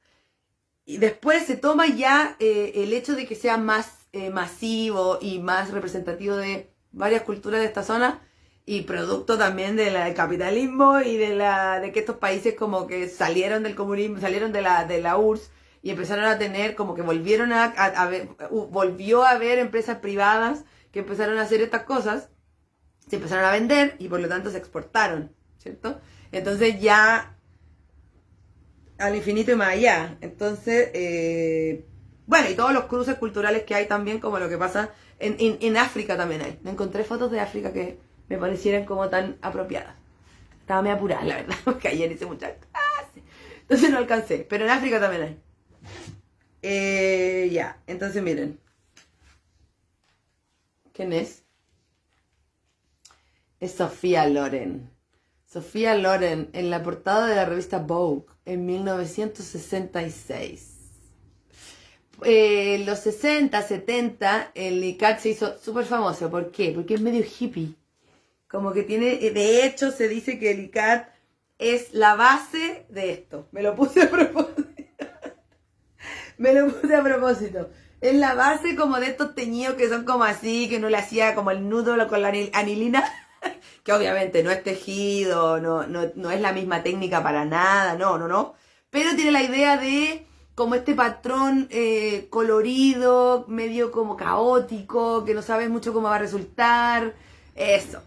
Y después se toma ya el hecho de que sea más masivo y más representativo de varias culturas de esta zona, y producto también del capitalismo y de que estos países como que salieron del comunismo, salieron de la URSS y empezaron a tener, como que volvieron volvió a haber empresas privadas que empezaron a hacer estas cosas, se empezaron a vender y por lo tanto se exportaron, ¿cierto? Entonces ya al infinito y más allá. Entonces, bueno, y todos los cruces culturales que hay también, como lo que pasa en África también hay. Me encontré fotos de África que me parecieran como tan apropiadas. Estaba muy apurada, la verdad, porque ayer hice muchas clases. Entonces no alcancé, pero en África también hay. Ya, entonces miren. ¿Quién es? Es Sofía Loren. Sofía Loren en la portada de la revista Vogue en 1966. Los 60, 70, el ICAT se hizo súper famoso. ¿Por qué? Porque es medio hippie. Como que tiene, de hecho se dice que el ICAT es la base de esto. Me lo puse a propósito. Me lo puse a propósito. Es la base como de estos teñidos que son como así, que uno le hacía como el nudo con la anilina, que obviamente no es tejido, no es la misma técnica para nada, no. Pero tiene la idea de como este patrón colorido, medio como caótico, que no sabes mucho cómo va a resultar. Eso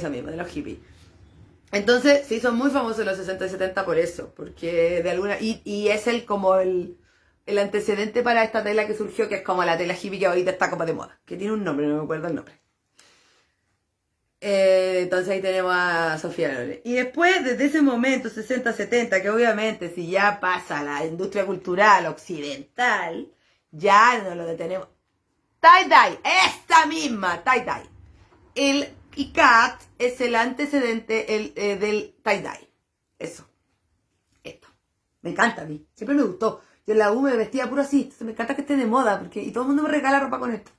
mismo, de los hippies. Entonces se hizo muy famoso en los 60 y 70 por eso, porque de alguna... Y es como el antecedente para esta tela que surgió, que es como la tela hippie que ahorita está como de moda, que tiene un nombre, no me acuerdo el nombre. Entonces ahí tenemos a Sofía Loren. Y después, desde ese momento, 60-70, que obviamente si ya pasa a la industria cultural occidental, ya no lo detenemos. Tie-dye, esta misma, tie-dye. El ICAT es el antecedente del tie-dye. Eso. Esto. Me encanta a mí. Siempre me gustó. Yo en la U me vestía puro así. Entonces me encanta que esté de moda. Y todo el mundo me regala ropa con esto.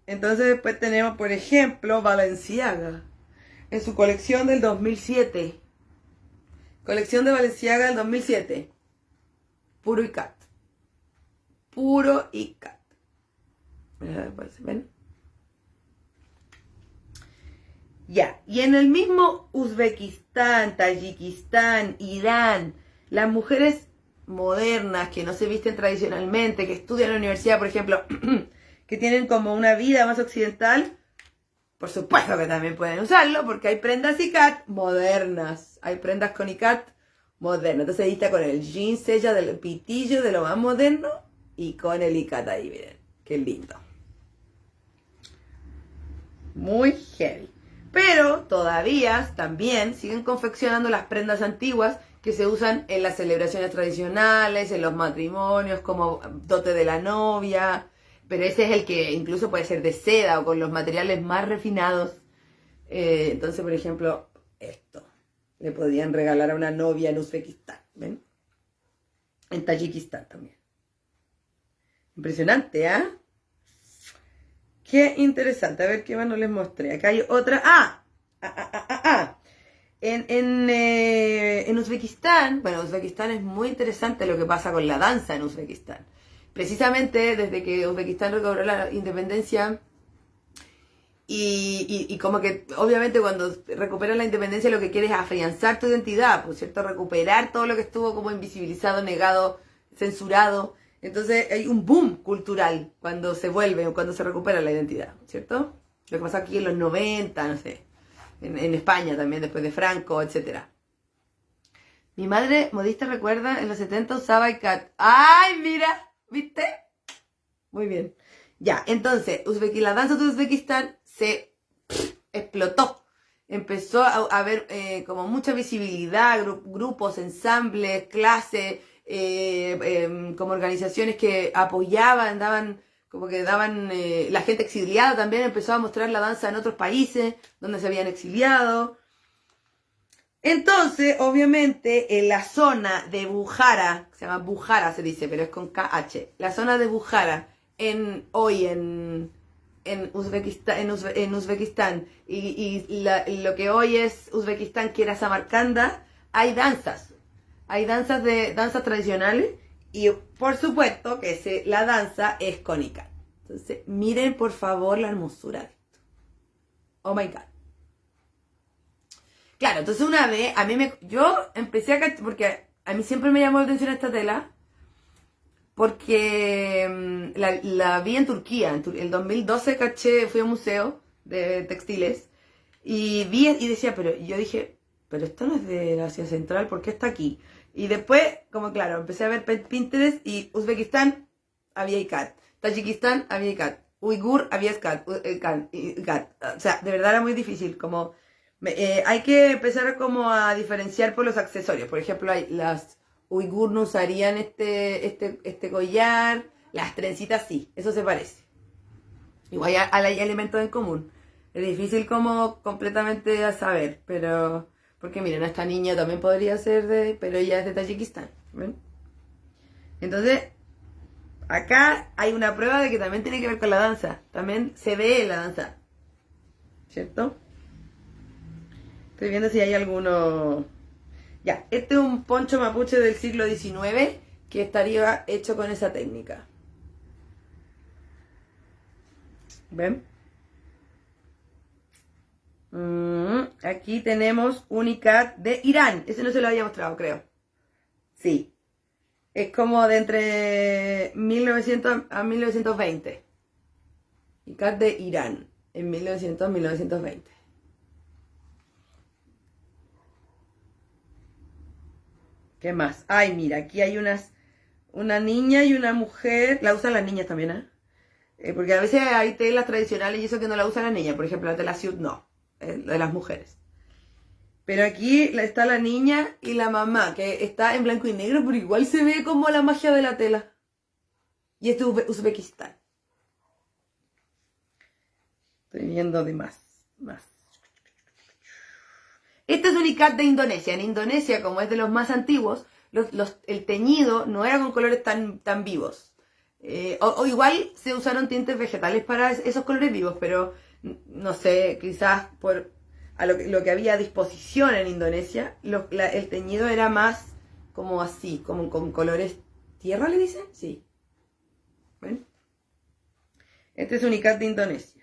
Entonces después tenemos, por ejemplo, Balenciaga. En su colección del 2007. Colección de Balenciaga del 2007. Puro ICAT. Puro ICAT. ¿Ven? Ya, y en el mismo Uzbekistán, Tayikistán, Irán, las mujeres modernas que no se visten tradicionalmente, que estudian en la universidad, por ejemplo, que tienen como una vida más occidental, por supuesto que también pueden usarlo, porque hay prendas ICAT modernas, hay prendas con ICAT modernas. Entonces ahí está con el jean sella del pitillo de lo más moderno y con el ICAT ahí, miren, qué lindo. Muy heavy. Pero todavía también siguen confeccionando las prendas antiguas que se usan en las celebraciones tradicionales, en los matrimonios, como dote de la novia. Pero ese es el que incluso puede ser de seda o con los materiales más refinados. Entonces, por ejemplo, esto. Le podrían regalar a una novia en Uzbekistán, ¿ven? En Tayikistán también. Impresionante, ¿ah? ¿Eh? Qué interesante. A ver qué más no les mostré. Acá hay otra. En Uzbekistán, bueno, Uzbekistán es muy interesante lo que pasa con la danza en Uzbekistán. Precisamente desde que Uzbekistán recobró la independencia y como que obviamente cuando recuperan la independencia lo que quiere es afianzar tu identidad, por cierto, recuperar todo lo que estuvo como invisibilizado, negado, censurado. Entonces hay un boom cultural cuando se vuelve o cuando se recupera la identidad, ¿cierto? Lo que pasó aquí en los 90, no sé, en España también, después de Franco, etc. Mi madre modista recuerda, en los 70 usaba ICAT. ¡Ay, mira! ¿Viste? Muy bien. Ya, entonces, la danza de Uzbekistán se explotó. Empezó a haber como mucha visibilidad, grupos, ensambles, clases, como organizaciones que apoyaban, daban, la gente exiliada también empezó a mostrar la danza en otros países donde se habían exiliado. Entonces, obviamente, en la zona de Bukhara, se llama Bukhara se dice, pero es con KH, la zona de Bukhara, hoy en Uzbekistán, y lo que hoy es Uzbekistán, que era Samarcanda, hay danzas danzas tradicionales, y por supuesto que la danza es con ICAT. Entonces, miren por favor la hermosura de esto. Oh my God. Claro, entonces una vez, yo empecé a cachar, porque a mí siempre me llamó la atención esta tela, porque la vi en Turquía, el 2012 caché, fui a un museo de textiles. Y vi y decía, yo dije, pero esto no es de Asia Central, ¿por qué está aquí? Y después, como claro, empecé a ver Pinterest y Uzbekistán había ICAT, Tayikistán había ICAT, Uigur había ICAT. O sea, de verdad era muy difícil, como... hay que empezar como a diferenciar por los accesorios. Por ejemplo, las uigur no usarían este collar, las trencitas sí, eso se parece. Igual hay elementos en común. Es difícil como completamente a saber, pero... Porque miren, esta niña también podría ser pero ella es de Tayikistán, ¿ven? Entonces, acá hay una prueba de que también tiene que ver con la danza. También se ve en la danza, ¿cierto? Estoy viendo si hay alguno... Ya, este es un poncho mapuche del siglo XIX que estaría hecho con esa técnica. ¿Ven? Aquí tenemos un ICAT de Irán. Ese no se lo había mostrado, creo. Sí. Es como de entre 1900 a 1920. ICAT de Irán. En 1920. ¿Qué más? Ay, mira, aquí hay una niña y una mujer. La usan las niñas también, ¿eh? Porque a veces hay telas tradicionales y eso que no la usan las niñas. Por ejemplo, la tela siut no. De las mujeres. Pero aquí está la niña y la mamá, que está en blanco y negro, pero igual se ve como la magia de la tela. Y es de Uzbekistán. Estoy viendo de más. Este es un ICAT de Indonesia. En Indonesia, como es de los más antiguos, el teñido no era con colores tan vivos. O igual se usaron tintes vegetales para esos colores vivos, pero no sé, quizás por lo que había a disposición en Indonesia, el teñido era más como así, como con colores tierra, ¿le dicen? Sí. ¿Ven? Este es un ICAT de Indonesia.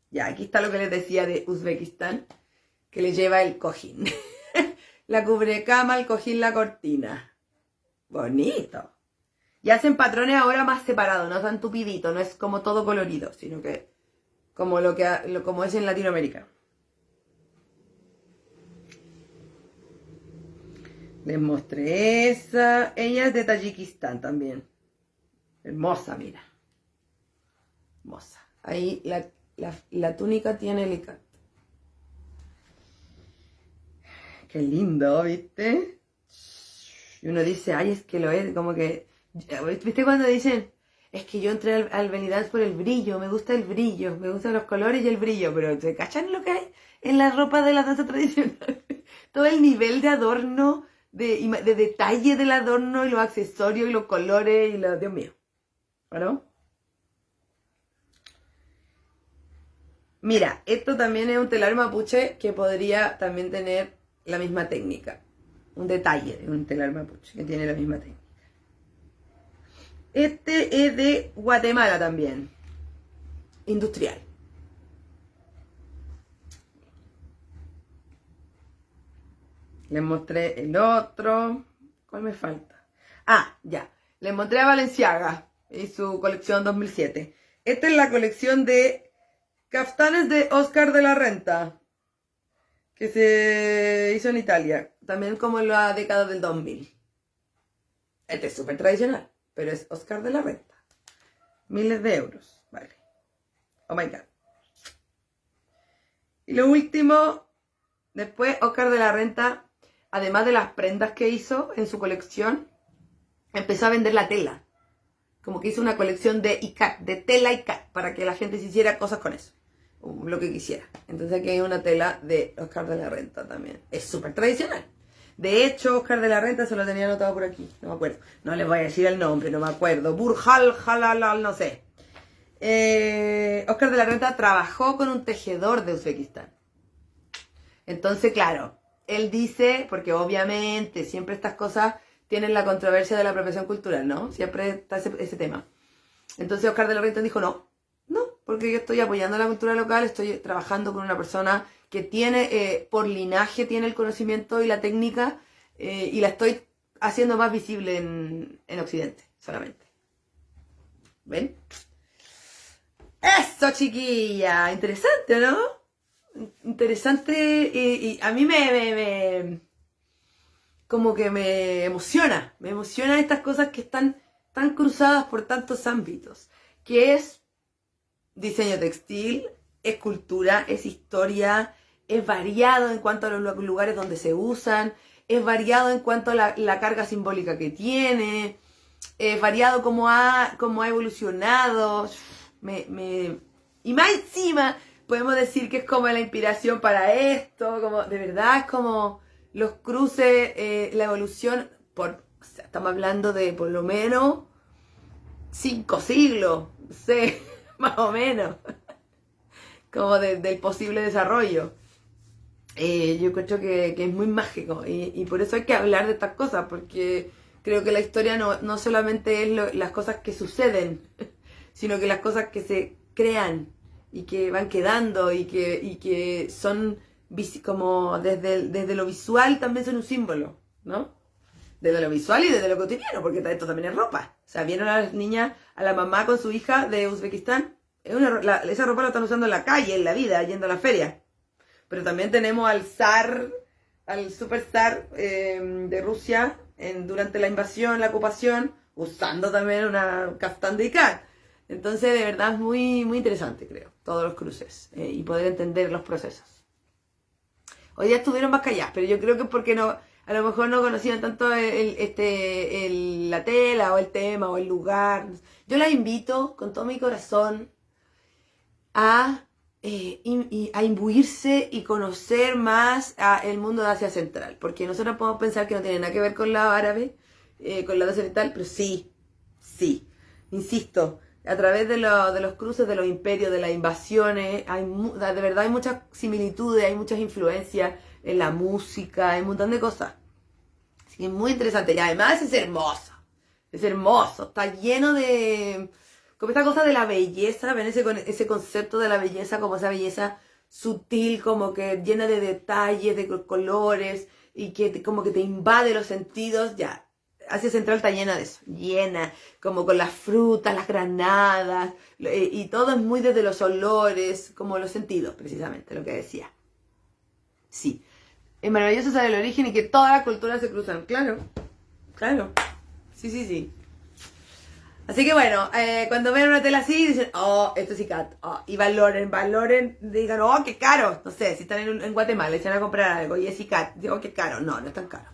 Ya, aquí está lo que les decía de Uzbekistán, que le lleva el cojín. La cubrecama, el cojín, la cortina. Bonito. Y hacen patrones ahora más separados, no tan tupiditos, no es como todo colorido, sino que como como es en Latinoamérica. Les mostré esa. Ella es de Tayikistán también. Hermosa, mira. Hermosa. Ahí la túnica tiene el ICAT. Qué lindo, ¿viste? Y uno dice, ay, es que lo es, como que... ¿Viste cuando dicen? Es que yo entré al Belly Dance por el brillo, me gusta el brillo, me gustan los colores y el brillo, pero ¿se cachan lo que hay en la ropa de la danza tradicional? Todo el nivel de adorno, de detalle del adorno y los accesorios y los colores y los... Dios mío. ¿No? Mira, esto también es un telar mapuche que podría también tener la misma técnica. Un detalle de un telar mapuche que tiene la misma técnica. Este es de Guatemala también. Industrial. Les mostré el otro. ¿Cuál me falta? Ah, ya. Les mostré a Balenciaga y su colección 2007. Esta es la colección de caftanes de Oscar de la Renta, que se hizo en Italia, también como en la década del 2000. Este es súper tradicional, pero es Oscar de la Renta. Miles de euros, vale. Oh my God. Y lo último, después Oscar de la Renta, además de las prendas que hizo en su colección, empezó a vender la tela. Como que hizo una colección de ICAT, de tela ICAT, para que la gente se hiciera cosas con eso. Lo que quisiera. Entonces aquí hay una tela de Oscar de la Renta también. Es súper tradicional. De hecho, Oscar de la Renta se lo tenía anotado por aquí. No me acuerdo. No les voy a decir el nombre, no me acuerdo. Burjal, Jalal, no sé. Oscar de la Renta trabajó con un tejedor de Uzbekistán. Entonces, claro, él dice, porque obviamente siempre estas cosas tienen la controversia de la apropiación cultural, ¿no? Siempre está ese tema. Entonces Oscar de la Renta dijo, no, porque yo estoy apoyando la cultura local, estoy trabajando con una persona que tiene, por linaje, tiene el conocimiento y la técnica, y la estoy haciendo más visible en Occidente, solamente. ¿Ven? ¡Eso! Eso, chiquilla. Interesante, ¿no? Interesante y a mí como que me emocionan estas cosas que están tan cruzadas por tantos ámbitos, que es diseño textil, es cultura, es historia, es variado en cuanto a los lugares donde se usan, es variado en cuanto a la carga simbólica que tiene, es variado cómo ha evolucionado, y más encima podemos decir que es como la inspiración para esto, como de verdad es como los cruces, la evolución, o sea, estamos hablando de por lo menos 5 siglos, no sé, más o menos, como del posible desarrollo. Yo creo que es muy mágico y por eso hay que hablar de estas cosas, porque creo que la historia no solamente es las cosas que suceden, sino que las cosas que se crean y que van quedando y que son como desde lo visual también son un símbolo, ¿no? Desde lo visual y desde lo cotidiano, porque esto también es ropa. O sea, vieron a las niñas, a la mamá con su hija de Uzbekistán, esa ropa la están usando en la calle, en la vida, yendo a la feria. Pero también tenemos al zar, al super zar de Rusia durante la invasión, la ocupación, usando también una kaftán de Ikat. Entonces, de verdad es muy, muy interesante, creo, todos los cruces y poder entender los procesos. Hoy día estuvieron más calladas, pero yo creo que es porque a lo mejor no conocían tanto la tela o el tema o el lugar. Yo las invito con todo mi corazón a imbuirse y conocer más el mundo de Asia Central, porque nosotros podemos pensar que no tiene nada que ver con la árabe, con la Asia Central, pero sí, insisto, a través de los cruces de los imperios, de las invasiones, de verdad hay muchas similitudes, hay muchas influencias en la música, hay un montón de cosas. Así que es muy interesante y además es hermoso, está lleno de como esta cosa de la belleza, ven ese concepto de la belleza como esa belleza sutil, como que llena de detalles, de colores y que como que te invade los sentidos, ya. Asia Central está llena de eso, llena, como con las frutas, las granadas, y todo es muy desde los olores, como los sentidos, precisamente, lo que decía. Sí, es maravilloso saber el origen y que todas las culturas se cruzan, claro, sí. Así que bueno, cuando ven una tela así, dicen, oh, esto es Ikat, y valoren, digan, oh, qué caro, no sé, si están en Guatemala y se van a comprar algo y es Ikat, digo, oh, qué caro, no es tan caro.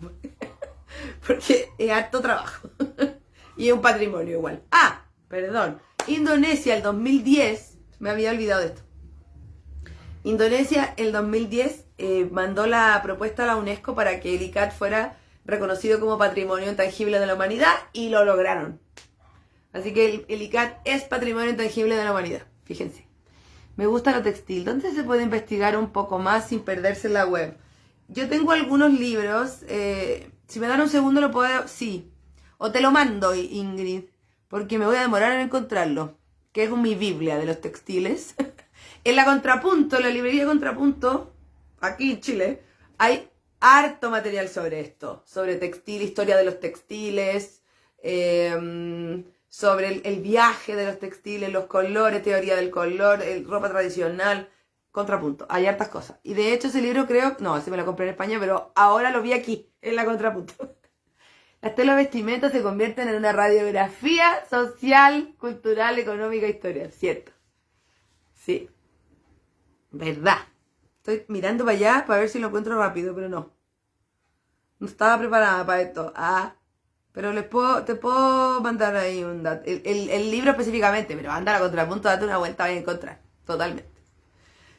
Porque es harto trabajo. Y es un patrimonio igual. Perdón. Indonesia el 2010, me había olvidado de esto. Indonesia el 2010 mandó la propuesta a la UNESCO para que el Ikat fuera reconocido como patrimonio intangible de la humanidad y lo lograron. Así que el Ikat es patrimonio intangible de la humanidad. Fíjense. Me gusta lo textil. ¿Dónde se puede investigar un poco más sin perderse en la web? Yo tengo algunos libros. Si me dan un segundo lo puedo... Sí. O te lo mando, Ingrid. Porque me voy a demorar en encontrarlo. Que es mi Biblia de los textiles. En la Contrapunto, en la librería Contrapunto, aquí en Chile, hay harto material sobre esto. Sobre textil, historia de los textiles, sobre el viaje de los textiles, los colores, teoría del color, ropa tradicional, Contrapunto. Hay hartas cosas. Y de hecho ese libro creo, no, ese me lo compré en España, pero ahora lo vi aquí, en la Contrapunto. Las telas vestimentas se convierten en una radiografía social, cultural, económica e historia. ¿Cierto? Sí. ¿Verdad? Estoy mirando para allá para ver si lo encuentro rápido, pero no. No estaba preparada para esto. Pero te puedo mandar ahí un dato. El libro específicamente, pero anda a la Contrapunto, date una vuelta, vas a encontrar. Totalmente.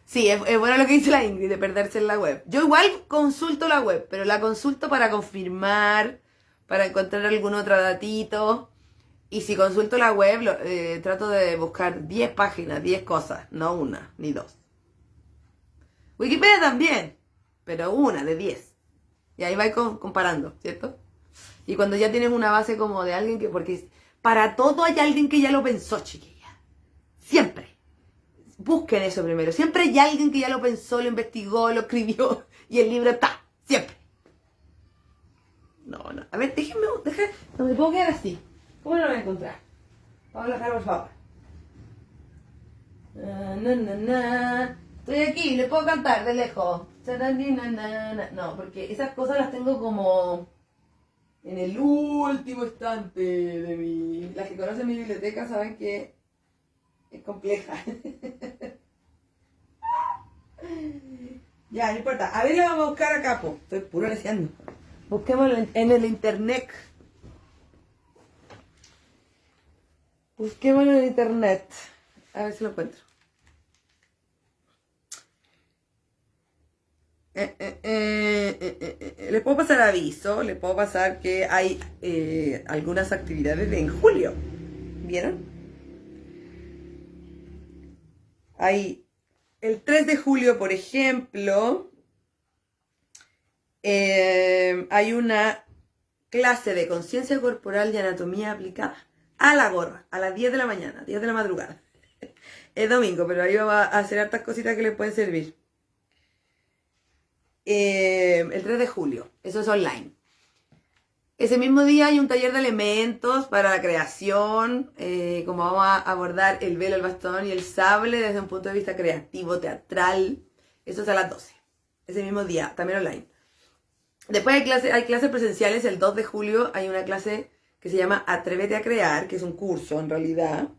Sí, es bueno lo que dice la Ingrid de perderse en la web. Yo igual consulto la web, pero la consulto para confirmar, para encontrar algún otro datito. Y si consulto la web, trato de buscar 10 páginas, 10 cosas, no una, ni dos. Wikipedia también, pero una de 10. Y ahí vais comparando, ¿cierto? Y cuando ya tienes una base como de alguien que... Porque para todo hay alguien que ya lo pensó, chiquilla. Siempre. Busquen eso primero. Siempre hay alguien que ya lo pensó, lo investigó, lo escribió. Y el libro está. Siempre. No. A ver, déjenme... No me puedo quedar así. ¿Cómo lo voy a encontrar? Vamos a dejar, por favor. Estoy aquí, le puedo cantar de lejos. No, porque esas cosas las tengo como en el último estante de mi... Las que conocen mi biblioteca saben que es compleja. Ya, no importa. A ver, la vamos a buscar acá, po. Estoy puro leseando. Busquémoslo en el internet. Busquémoslo en internet. A ver si lo encuentro. Les puedo pasar aviso, les puedo pasar que hay algunas actividades en julio. ¿Vieron? Hay el 3 de julio, por ejemplo, hay una clase de conciencia corporal y anatomía aplicada a la gorra, a las 10 de la mañana, 10 de la madrugada. Es domingo, pero ahí vamos a hacer hartas cositas que les pueden servir. El 3 de julio, eso es online. Ese mismo día hay un taller de elementos para la creación, como vamos a abordar el velo, el bastón y el sable desde un punto de vista creativo, teatral. Eso es a las 12. Ese mismo día, también online. Después hay clases presenciales. El 2 de julio hay una clase que se llama Atrévete a Crear, que es un curso en realidad.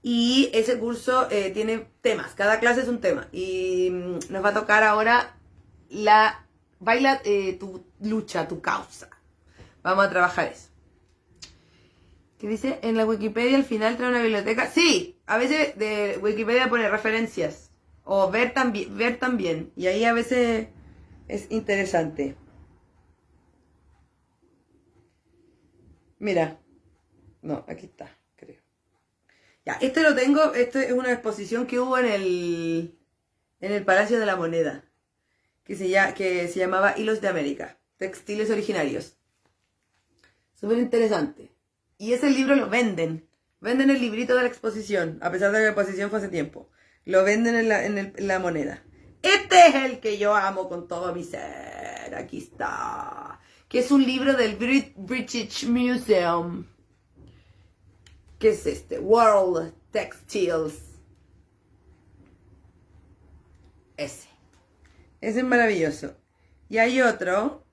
Y ese curso tiene temas. Cada clase es un tema. Y nos va a tocar ahora baila tu lucha, tu causa. Vamos a trabajar eso. ¿Qué dice? En la Wikipedia al final trae una biblioteca. Sí, a veces de Wikipedia pone referencias. O ver también. Y ahí a veces es interesante. Mira. No, aquí está, creo. Ya, este lo tengo. Esto es una exposición que hubo en el Palacio de la Moneda. Que se llamaba Hilos de América. Textiles originarios. Súper interesante. Y ese libro lo venden. Venden el librito de la exposición, a pesar de que la exposición fue hace tiempo. Lo venden en la moneda. Este es el que yo amo con todo mi ser. Aquí está. Que es un libro del British Museum. ¿Qué es este? World Textiles. Ese es maravilloso. Y hay otro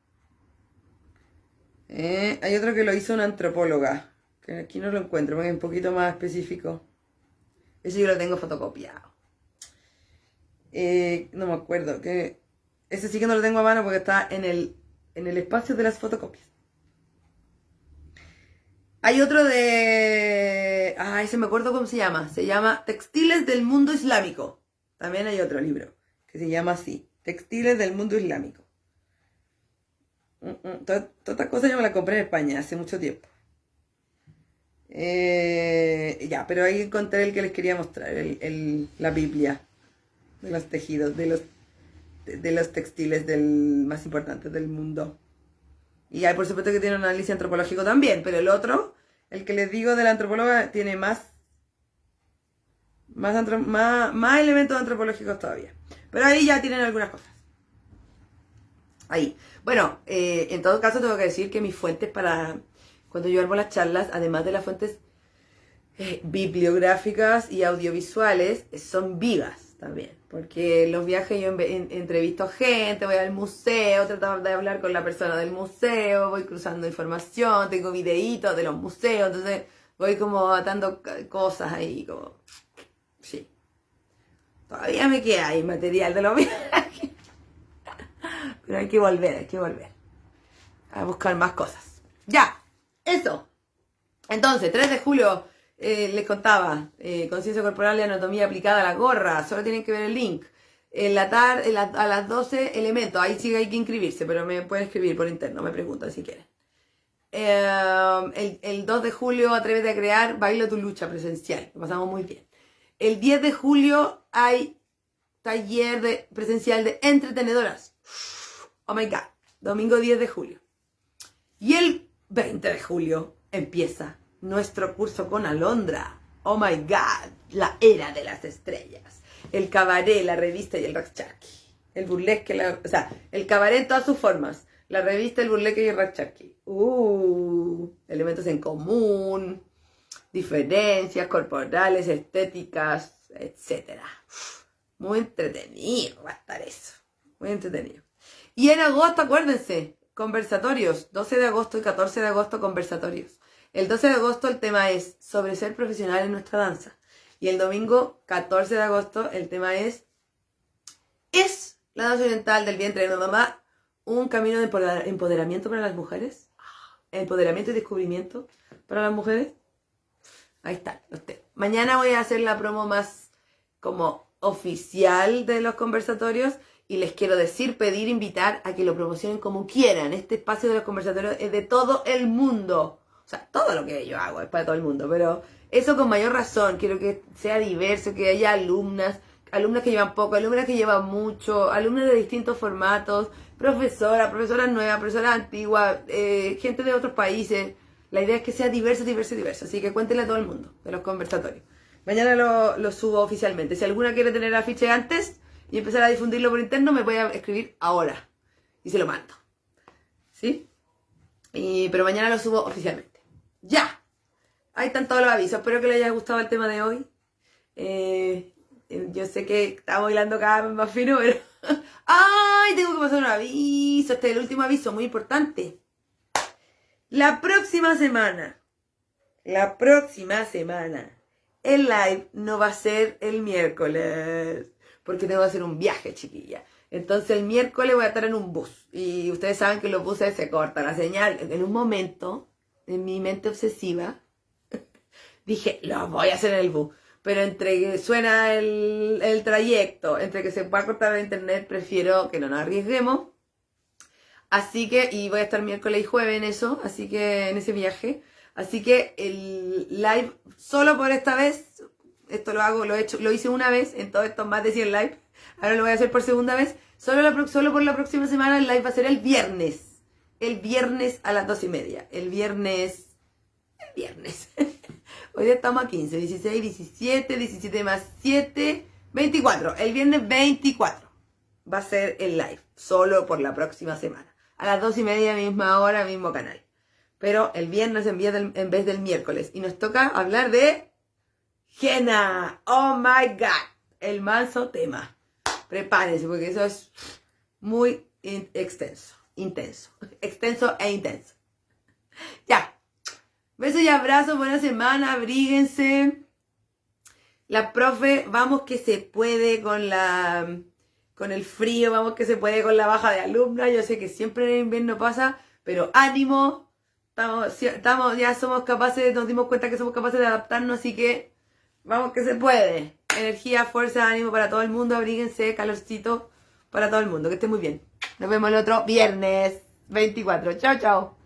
que lo hizo una antropóloga, que aquí no lo encuentro, porque es un poquito más específico. Ese yo lo tengo fotocopiado. No me acuerdo. Ese sí que no lo tengo a mano porque está en el espacio de las fotocopias. Hay otro de... ese me acuerdo cómo se llama. Se llama Textiles del Mundo Islámico. También hay otro libro que se llama así. Textiles del Mundo Islámico. Todas estas cosas yo me las compré en España hace mucho tiempo. Ya, pero ahí encontré el que les quería mostrar, la Biblia de los tejidos, de los textiles más importantes del mundo. Y hay por supuesto que tiene un análisis antropológico también, pero el otro, el que les digo de la antropóloga, tiene más elementos antropológicos todavía. Pero ahí ya tienen algunas cosas. Ahí. Bueno, en todo caso tengo que decir que mis fuentes para cuando yo armo las charlas, además de las fuentes bibliográficas y audiovisuales, son vivas también. Porque en los viajes yo entrevisto gente, voy al museo, trato de hablar con la persona del museo, voy cruzando información, tengo videitos de los museos, entonces voy como atando cosas ahí, como... Sí. Todavía me queda ahí material de los viajes. Pero hay que volver a buscar más cosas. Ya, eso. Entonces, 3 de julio, les contaba, conciencia corporal y anatomía aplicada a la gorra. Solo tienen que ver el link. A las 12, elementos. Ahí sí hay que inscribirse, pero me pueden escribir por interno, me preguntan si quieren. El 2 de julio, atrévete a crear, baila tu lucha presencial. Lo pasamos muy bien. El 10 de julio hay taller presencial de entretenedoras. Oh my God. Domingo 10 de julio. Y el 20 de julio empieza nuestro curso con Alondra. Oh my God. La era de las estrellas. El cabaret, la revista y el rakchaki. El burlesque, el cabaret en todas sus formas. La revista, el burlesque y el rakchaki. Elementos en común. Diferencias corporales, estéticas. etcétera. Muy entretenido va a estar eso. Muy entretenido. Y en agosto, acuérdense, conversatorios. 12 de agosto y 14 de agosto, conversatorios. El 12 de agosto el tema es sobre ser profesional en nuestra danza. Y el domingo 14 de agosto el tema ¿es la danza oriental del vientre de la mamá un camino de empoderamiento para las mujeres? Empoderamiento y descubrimiento para las mujeres. Ahí están los temas. Mañana voy a hacer la promo más como oficial de los conversatorios y les quiero decir, pedir, invitar a que lo promocionen como quieran. Este espacio de los conversatorios es de todo el mundo. O sea, todo lo que yo hago es para todo el mundo, pero eso con mayor razón. Quiero que sea diverso, que haya alumnas que llevan poco, alumnas que llevan mucho, alumnas de distintos formatos, profesoras nuevas, profesoras antiguas, gente de otros países. La idea es que sea diverso. Así que cuéntenle a todo el mundo de los conversatorios. Mañana lo subo oficialmente. Si alguna quiere tener afiche antes y empezar a difundirlo por interno, me voy a escribir ahora. Y se lo mando. ¿Sí? Pero mañana lo subo oficialmente. ¡Ya! Ahí están todos los avisos. Espero que les haya gustado el tema de hoy. Yo sé que estamos hilando cada vez más fino, pero... ¡Ay! Tengo que pasar un aviso. Este es el último aviso, muy importante. La próxima semana, el live no va a ser el miércoles, porque tengo que hacer un viaje, chiquilla. Entonces el miércoles voy a estar en un bus, y ustedes saben que los buses se corta la señal. En un momento, en mi mente obsesiva, dije, lo voy a hacer en el bus. Pero entre que suena el trayecto, entre que se pueda cortar el internet, prefiero que no nos arriesguemos. Así que, y voy a estar miércoles y jueves en eso, así que en ese viaje. Así que el live, solo por esta vez, esto lo hice una vez en todos estos más de 100 live. Ahora lo voy a hacer por segunda vez. Solo por la próxima semana el live va a ser el viernes. El viernes a las 2:30. El viernes. Hoy día estamos a 15, 16, 17, 17 más 7, 24. El viernes 24 va a ser el live, solo por la próxima semana. A las 2:30, misma hora, mismo canal. Pero el viernes en vez del miércoles. Y nos toca hablar de henna. Oh my God. El manso tema. Prepárense porque eso es muy extenso. Extenso e intenso. Ya. Besos y abrazos. Buena semana. Abríguense. La profe, vamos que se puede con el frío, vamos que se puede con la baja de alumnas. Yo sé que siempre en el invierno pasa, pero ánimo. Ya somos capaces, nos dimos cuenta que somos capaces de adaptarnos, así que vamos que se puede. Energía, fuerza, ánimo para todo el mundo. Abríguense, calorcito para todo el mundo. Que estén muy bien. Nos vemos el otro viernes 24. Chao, chao.